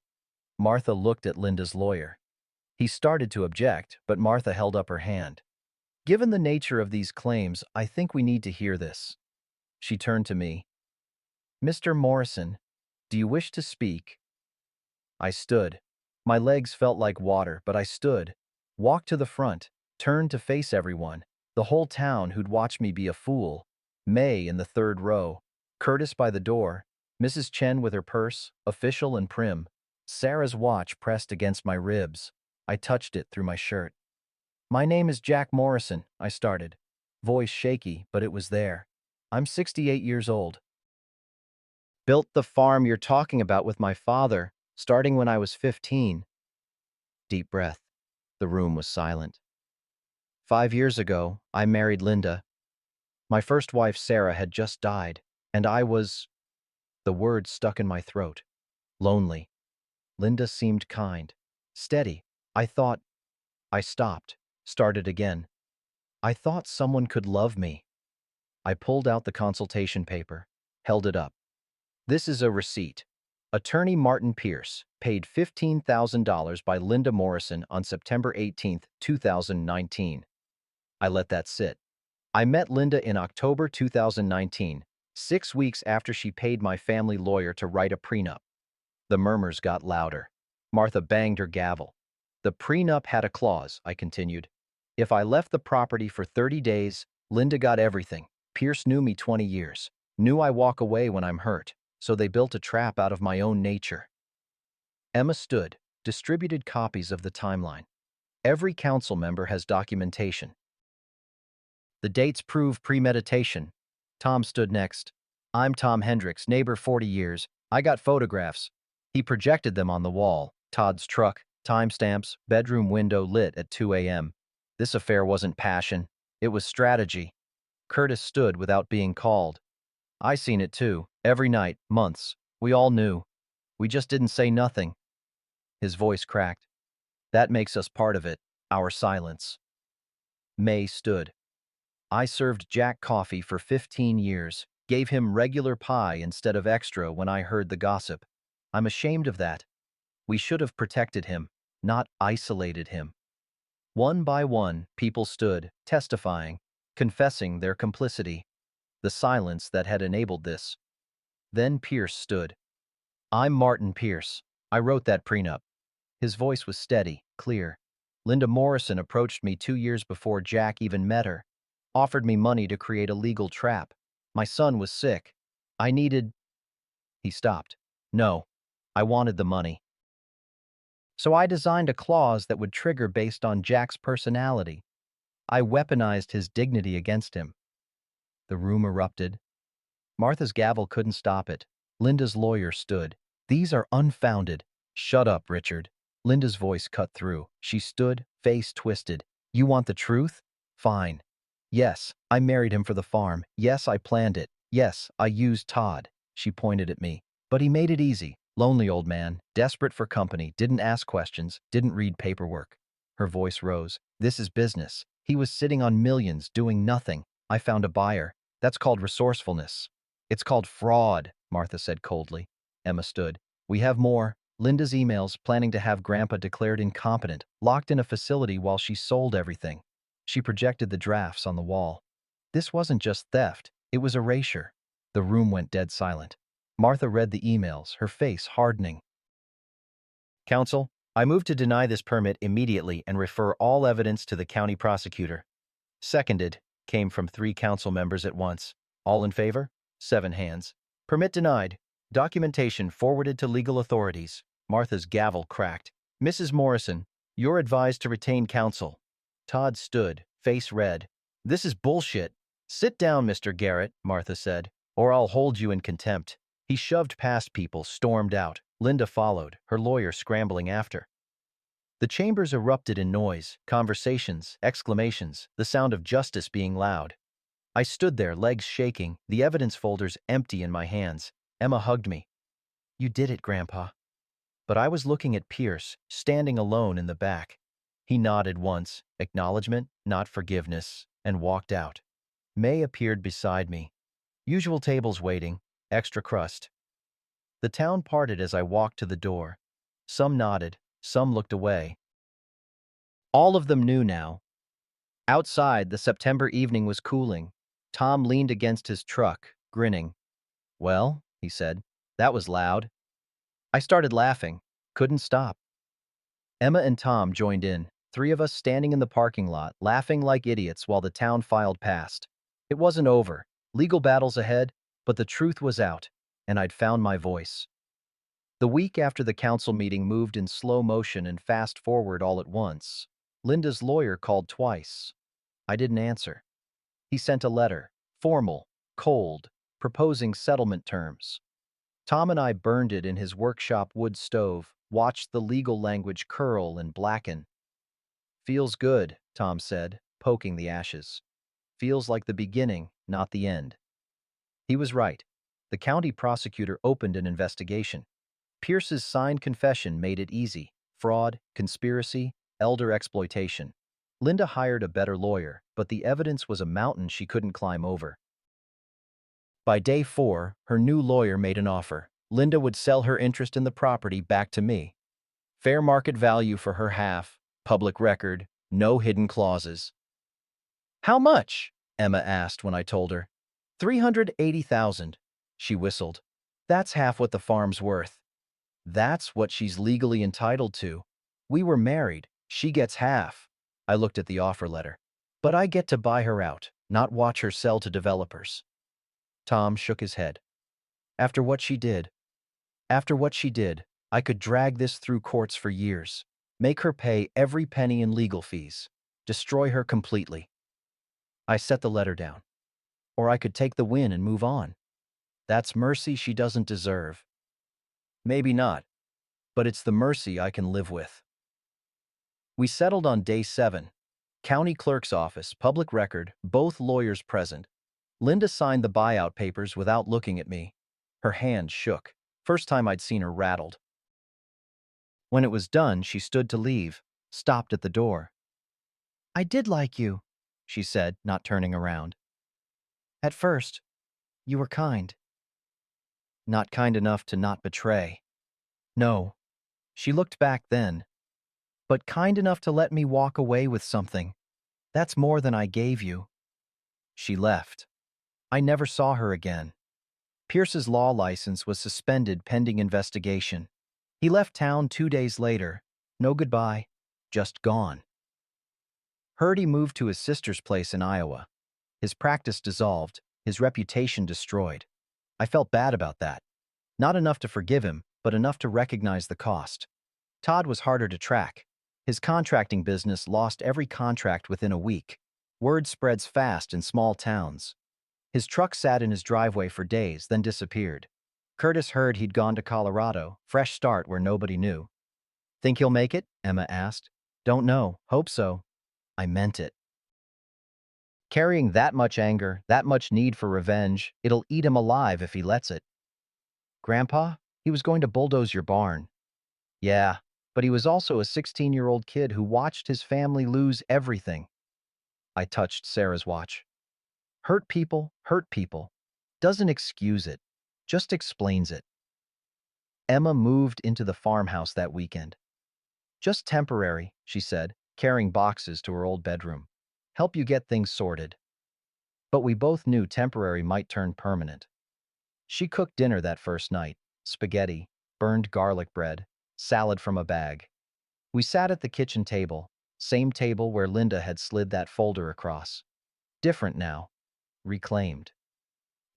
Martha looked at Linda's lawyer. He started to object, but Martha held up her hand. "Given the nature of these claims, I think we need to hear this." She turned to me. "Mr. Morrison, do you wish to speak?" I stood. My legs felt like water, but I stood, walked to the front, turned to face everyone, the whole town who'd watched me be a fool. May in the third row, Curtis by the door, Mrs. Chen with her purse, official and prim, Sarah's watch pressed against my ribs. I touched it through my shirt. "My name is Jack Morrison," I started. Voice shaky, but it was there. "I'm 68 years old. Built the farm you're talking about with my father, starting when I was 15. Deep breath. The room was silent. 5 years ago, I married Linda. My first wife, Sarah, had just died, and I was— the word stuck in my throat. Lonely. Linda seemed kind. Steady. I thought— I stopped. Started again. I thought someone could love me. I pulled out the consultation paper, held it up. "This is a receipt. Attorney Martin Pierce paid $15,000 by Linda Morrison on September 18, 2019. I let that sit. "I met Linda in October 2019, 6 weeks after she paid my family lawyer to write a prenup." The murmurs got louder. Martha banged her gavel. "The prenup had a clause," I continued. "If I left the property for 30 days, Linda got everything. Pierce knew me 20 years. Knew I walk away when I'm hurt. So they built a trap out of my own nature." Emma stood, distributed copies of the timeline. "Every council member has documentation. The dates prove premeditation." Tom stood next. "I'm Tom Hendricks, neighbor 40 years. I got photographs." He projected them on the wall. Todd's truck, timestamps, bedroom window lit at 2 a.m. This affair wasn't passion. It was strategy. Curtis stood without being called. "I seen it too. Every night, months. We all knew. We just didn't say nothing." His voice cracked. "That makes us part of it. Our silence." May stood. "I served Jack coffee for 15 years, gave him regular pie instead of extra when I heard the gossip. I'm ashamed of that. We should have protected him, not isolated him." One by one, people stood, testifying, confessing their complicity. The silence that had enabled this. Then Pierce stood. "I'm Martin Pierce. I wrote that prenup." His voice was steady, clear. Linda Morrison approached me 2 years before Jack even met her, offered me money to create a legal trap. My son was sick. I needed... He stopped. No, I wanted the money. So I designed a clause that would trigger based on Jack's personality. I weaponized his dignity against him. The room erupted. Martha's gavel couldn't stop it. Linda's lawyer stood. These are unfounded. Shut up, Richard. Linda's voice cut through. She stood, face twisted. You want the truth? Fine. Yes, I married him for the farm. Yes, I planned it. Yes, I used Todd. She pointed at me. But he made it easy. Lonely old man, desperate for company, didn't ask questions, didn't read paperwork. Her voice rose. This is business. He was sitting on millions, doing nothing. I found a buyer. That's called resourcefulness. It's called fraud, Martha said coldly. Emma stood. We have more. Linda's emails planning to have Grandpa declared incompetent, locked in a facility while she sold everything. She projected the drafts on the wall. This wasn't just theft, it was erasure. The room went dead silent. Martha read the emails, her face hardening. Counsel, I move to deny this permit immediately and refer all evidence to the county prosecutor. Seconded, came from 3 council members at once. All in favor? 7 hands. Permit denied. Documentation forwarded to legal authorities. Martha's gavel cracked. Mrs. Morrison, you're advised to retain counsel. Todd stood, face red. This is bullshit. Sit down, Mr. Garrett, Martha said, or I'll hold you in contempt. He shoved past people, stormed out. Linda followed, her lawyer scrambling after. The chambers erupted in noise, conversations, exclamations, the sound of justice being loud. I stood there, legs shaking, the evidence folders empty in my hands. Emma hugged me. You did it, Grandpa. But I was looking at Pierce, standing alone in the back. He nodded once, acknowledgement, not forgiveness, and walked out. May appeared beside me. Usual tables waiting, extra crust. The town parted as I walked to the door. Some nodded, some looked away. All of them knew now. Outside, the September evening was cooling. Tom leaned against his truck, grinning. Well, he said, that was loud. I started laughing, couldn't stop. Emma and Tom joined in, 3 of us standing in the parking lot, laughing like idiots while the town filed past. It wasn't over, legal battles ahead, but the truth was out, and I'd found my voice. The week after the council meeting moved in slow motion and fast forward all at once. Linda's lawyer called twice. I didn't answer. He sent a letter, formal, cold, proposing settlement terms. Tom and I burned it in his workshop wood stove, watched the legal language curl and blacken. Feels good, Tom said, poking the ashes. Feels like the beginning, not the end. He was right. The county prosecutor opened an investigation. Pierce's signed confession made it easy. Fraud, conspiracy, elder exploitation. Linda hired a better lawyer, but the evidence was a mountain she couldn't climb over. By day 4, her new lawyer made an offer. Linda would sell her interest in the property back to me. Fair market value for her half, public record, no hidden clauses. How much? Emma asked when I told her. $380,000, she whistled. That's half what the farm's worth. That's what she's legally entitled to. We were married. She gets half. I looked at the offer letter. But I get to buy her out, not watch her sell to developers. Tom shook his head. After what she did, I could drag this through courts for years, make her pay every penny in legal fees, destroy her completely. I set the letter down. Or I could take the win and move on. That's mercy she doesn't deserve. Maybe not, but it's the mercy I can live with. We settled on day 7. County clerk's office, public record, both lawyers present. Linda signed the buyout papers without looking at me. Her hand shook. First time I'd seen her rattled. When it was done, she stood to leave, stopped at the door. I did like you, she said, not turning around. At first, you were kind. Not kind enough to not betray. No, she looked back then. But kind enough to let me walk away with something. That's more than I gave you. She left. I never saw her again. Pierce's law license was suspended pending investigation. He left town 2 days later, No goodbye. Just gone. Herdy moved to his sister's place in Iowa. His practice dissolved, his reputation destroyed. I felt bad about that. Not enough to forgive him, but enough to recognize the cost. Todd was harder to track. His contracting business lost every contract within a week. Word spreads fast in small towns. His truck sat in his driveway for days, then disappeared. Curtis heard he'd gone to Colorado, fresh start where nobody knew. Think he'll make it? Emma asked. Don't know. Hope so. I meant it. Carrying that much anger, that much need for revenge, it'll eat him alive if he lets it. Grandpa, he was going to bulldoze your barn. Yeah, but he was also a 16-year-old kid who watched his family lose everything. I touched Sarah's watch. Hurt people, hurt people. Doesn't excuse it, just explains it. Emma moved into the farmhouse that weekend. Just temporary, she said, carrying boxes to her old bedroom. Help you get things sorted. But we both knew temporary might turn permanent. She cooked dinner that first night, spaghetti, burned garlic bread, salad from a bag. We sat at the kitchen table, same table where Linda had slid that folder across. Different now, reclaimed.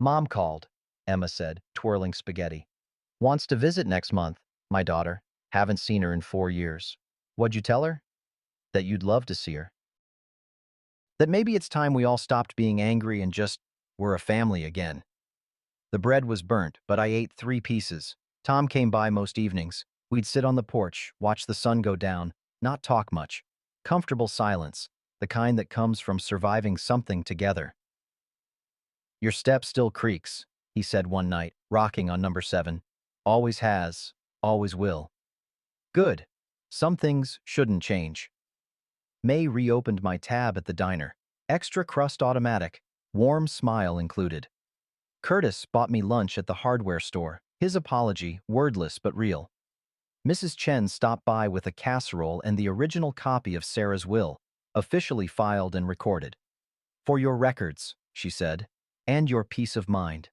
Mom called, Emma said, twirling spaghetti. Wants to visit next month, my daughter. Haven't seen her in 4 years. What'd you tell her? That you'd love to see her. That maybe it's time we all stopped being angry and just were a family again. The bread was burnt, but I ate 3 pieces. Tom came by most evenings. We'd sit on the porch, watch the sun go down, not talk much. Comfortable silence, the kind that comes from surviving something together. Your step still creaks, he said one night, rocking on number 7. Always has, always will. Good. Some things shouldn't change. May reopened my tab at the diner. Extra crust automatic, warm smile included. Curtis bought me lunch at the hardware store. His apology, wordless but real. Mrs. Chen stopped by with a casserole and the original copy of Sarah's will, officially filed and recorded. For your records, she said, and your peace of mind.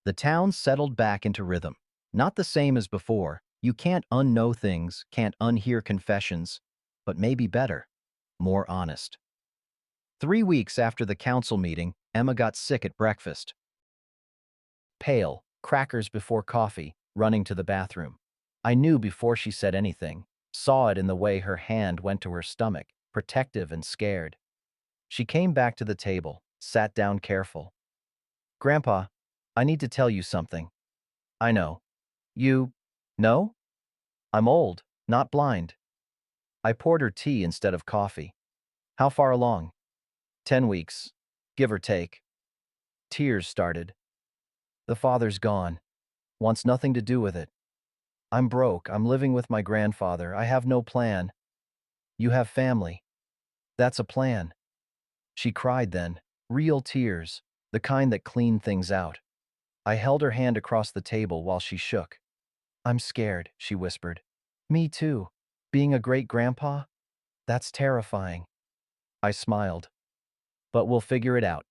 The town settled back into rhythm. Not the same as before. You can't unknow things, can't unhear confessions, but maybe better, more honest. 3 weeks after the council meeting, Emma got sick at breakfast. Pale, crackers before coffee, running to the bathroom. I knew before she said anything, saw it in the way her hand went to her stomach, protective and scared. She came back to the table, sat down careful. Grandpa, I need to tell you something. I know. You know? I'm old, not blind. I poured her tea instead of coffee. How far along? 10 weeks, give or take. Tears started. The father's gone. Wants nothing to do with it. I'm broke. I'm living with my grandfather. I have no plan. You have family. That's a plan. She cried then, real tears, the kind that clean things out. I held her hand across the table while she shook. I'm scared, she whispered. Me too. Being a great-grandpa? That's terrifying. I smiled. But we'll figure it out.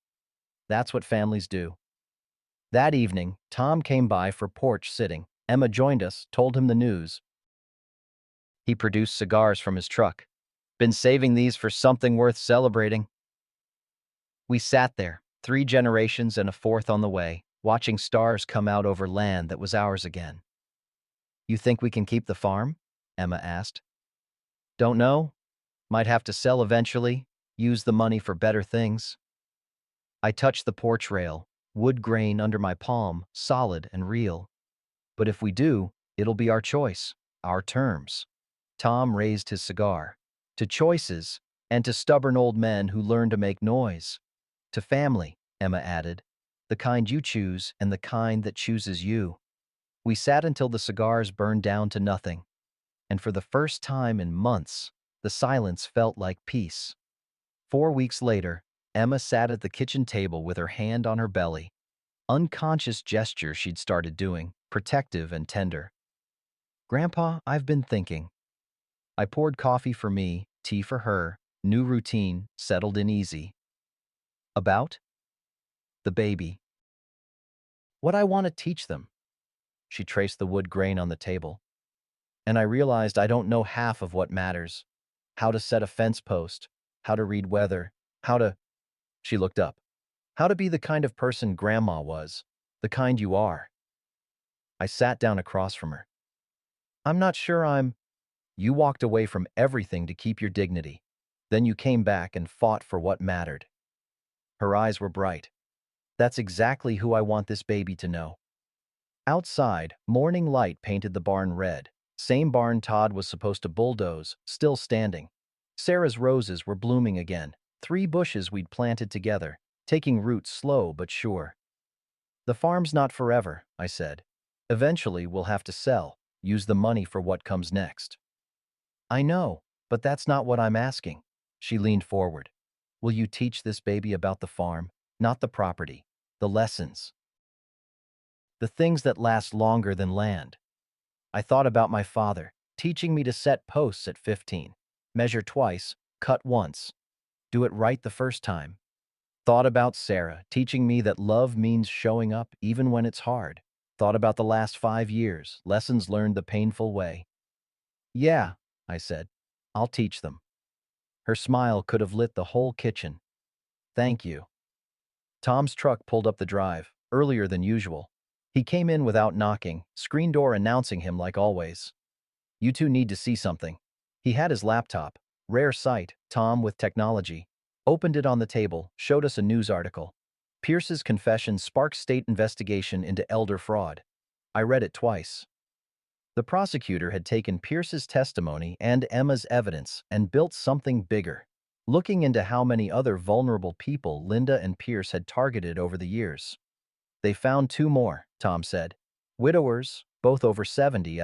That's what families do. That evening, Tom came by for porch sitting. Emma joined us, told him the news. He produced cigars from his truck. Been saving these for something worth celebrating. We sat there, 3 generations and a 4th on the way, watching stars come out over land that was ours again. You think we can keep the farm? Emma asked. Don't know. Might have to sell eventually, use the money for better things. I touched the porch rail, wood grain under my palm, solid and real. But if we do, it'll be our choice, our terms. Tom raised his cigar. To choices, and to stubborn old men who learn to make noise. To family, Emma added. The kind you choose and the kind that chooses you. We sat until the cigars burned down to nothing. And for the first time in months, the silence felt like peace. 4 weeks later, Emma sat at the kitchen table with her hand on her belly. Unconscious gesture she'd started doing, protective and tender. Grandpa, I've been thinking. I poured coffee for me, tea for her, new routine, settled in easy. About? The baby. What I want to teach them. She traced the wood grain on the table. And I realized I don't know half of what matters. How to set a fence post, how to read weather, how to— She looked up. How to be the kind of person Grandma was, the kind you are. I sat down across from her. I'm not sure I'm— You walked away from everything to keep your dignity. Then you came back and fought for what mattered. Her eyes were bright. That's exactly who I want this baby to know. Outside, morning light painted the barn red. Same barn Todd was supposed to bulldoze, still standing. Sarah's roses were blooming again. 3 bushes we'd planted together, taking roots slow but sure. The farm's not forever, I said. Eventually, we'll have to sell, use the money for what comes next. I know, but that's not what I'm asking. She leaned forward. Will you teach this baby about the farm, not the property, the lessons, the things that last longer than land? I thought about my father, teaching me to set posts at 15, measure twice, cut once, do it right the first time. Thought about Sarah, teaching me that love means showing up even when it's hard. Thought about the last 5 years, lessons learned the painful way. Yeah, I said, I'll teach them. Her smile could have lit the whole kitchen. Thank you. Tom's truck pulled up the drive, earlier than usual. He came in without knocking, screen door announcing him like always. You two need to see something. He had his laptop. Rare sight, Tom with technology. Opened it on the table, showed us a news article. Pierce's confession sparks state investigation into elder fraud. I read it twice. The prosecutor had taken Pierce's testimony and Emma's evidence and built something bigger, looking into how many other vulnerable people Linda and Pierce had targeted over the years. They found 2 more, Tom said. Widowers, both over 70,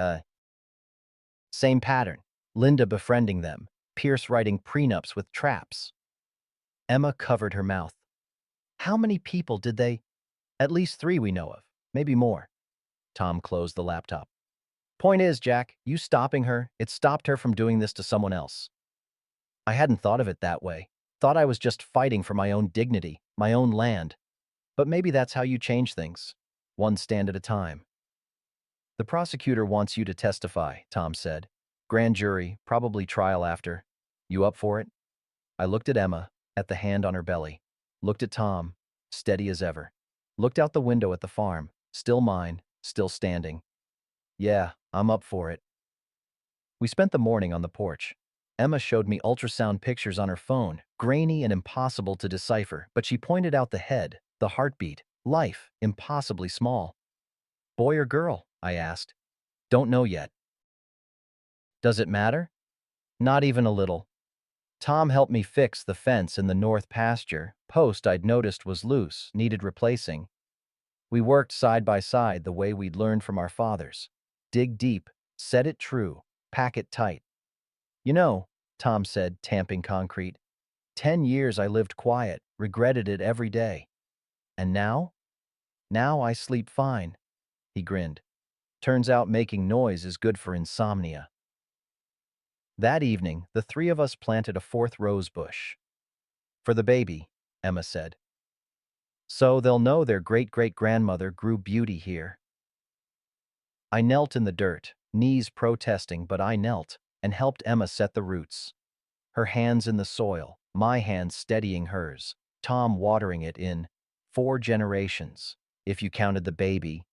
Same pattern. Linda befriending them, Pierce writing prenups with traps. Emma covered her mouth. How many people did they— At least 3 we know of, maybe more. Tom closed the laptop. Point is, Jack, you stopping her, it stopped her from doing this to someone else. I hadn't thought of it that way. Thought I was just fighting for my own dignity, my own land. But maybe that's how you change things. One stand at a time. The prosecutor wants you to testify, Tom said. Grand jury, probably trial after. You up for it? I looked at Emma, at the hand on her belly. Looked at Tom, steady as ever. Looked out the window at the farm, still mine, still standing. Yeah, I'm up for it. We spent the morning on the porch. Emma showed me ultrasound pictures on her phone, grainy and impossible to decipher, but she pointed out the head, the heartbeat, life, impossibly small. Boy or girl? I asked. Don't know yet. Does it matter? Not even a little. Tom helped me fix the fence in the north pasture. Post I'd noticed was loose, needed replacing. We worked side by side the way we'd learned from our fathers. Dig deep, set it true, pack it tight. You know, Tom said, tamping concrete, 10 years I lived quiet, regretted it every day. And now? Now I sleep fine. He grinned. Turns out making noise is good for insomnia. That evening, the 3 of us planted a 4th rose bush. For the baby, Emma said. So they'll know their great-great-grandmother grew beauty here. I knelt in the dirt, knees protesting, but I knelt and helped Emma set the roots. Her hands in the soil, my hands steadying hers, Tom watering it in 4 generations, if you counted the baby.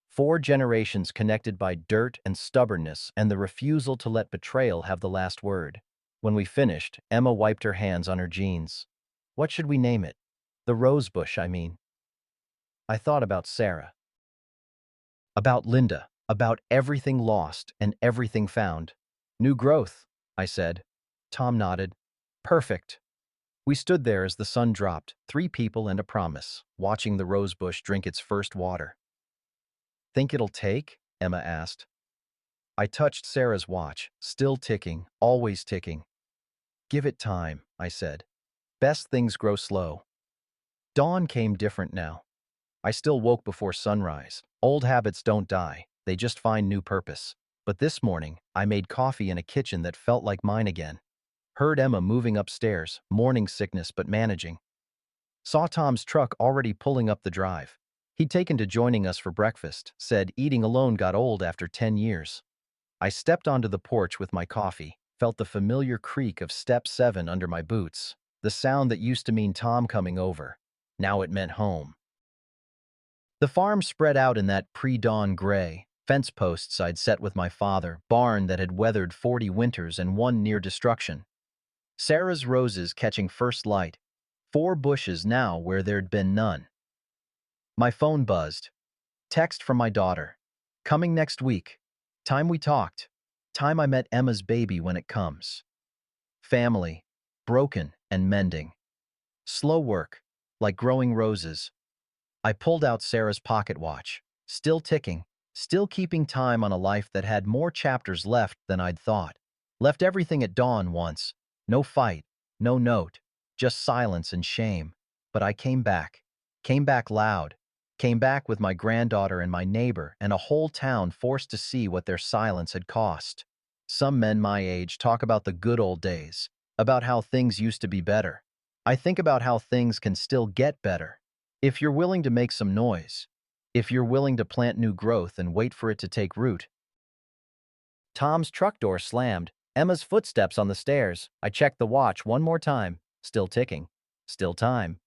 4 generations connected by dirt and stubbornness and the refusal to let betrayal have the last word. When we finished, Emma wiped her hands on her jeans. What should we name it? The rose bush, I mean. I thought about Sarah. About Linda. About everything lost and everything found. New growth, I said. Tom nodded. Perfect. We stood there as the sun dropped, 3 people and a promise, watching the rosebush drink its first water. Think it'll take? Emma asked. I touched Sarah's watch, still ticking, always ticking. Give it time, I said. Best things grow slow. Dawn came different now. I still woke before sunrise. Old habits don't die, they just find new purpose. But this morning, I made coffee in a kitchen that felt like mine again. Heard Emma moving upstairs, morning sickness but managing. Saw Tom's truck already pulling up the drive. He'd taken to joining us for breakfast, said eating alone got old after 10 years. I stepped onto the porch with my coffee, felt the familiar creak of step 7 under my boots, the sound that used to mean Tom coming over. Now it meant home. The farm spread out in that pre-dawn gray, fence posts I'd set with my father, barn that had weathered 40 winters and one near destruction. Sarah's roses catching first light, 4 bushes now where there'd been none. My phone buzzed. Text from my daughter. Coming next week. Time we talked. Time I met Emma's baby when it comes. Family. Broken and mending. Slow work. Like growing roses. I pulled out Sarah's pocket watch. Still ticking. Still keeping time on a life that had more chapters left than I'd thought. Left everything at dawn once. No fight. No note. Just silence and shame. But I came back. Came back loud. Came back with my granddaughter and my neighbor and a whole town forced to see what their silence had cost. Some men my age talk about the good old days, about how things used to be better. I think about how things can still get better. If you're willing to make some noise, if you're willing to plant new growth and wait for it to take root. Tom's truck door slammed. Emma's footsteps on the stairs. I checked the watch one more time. Still ticking. Still time.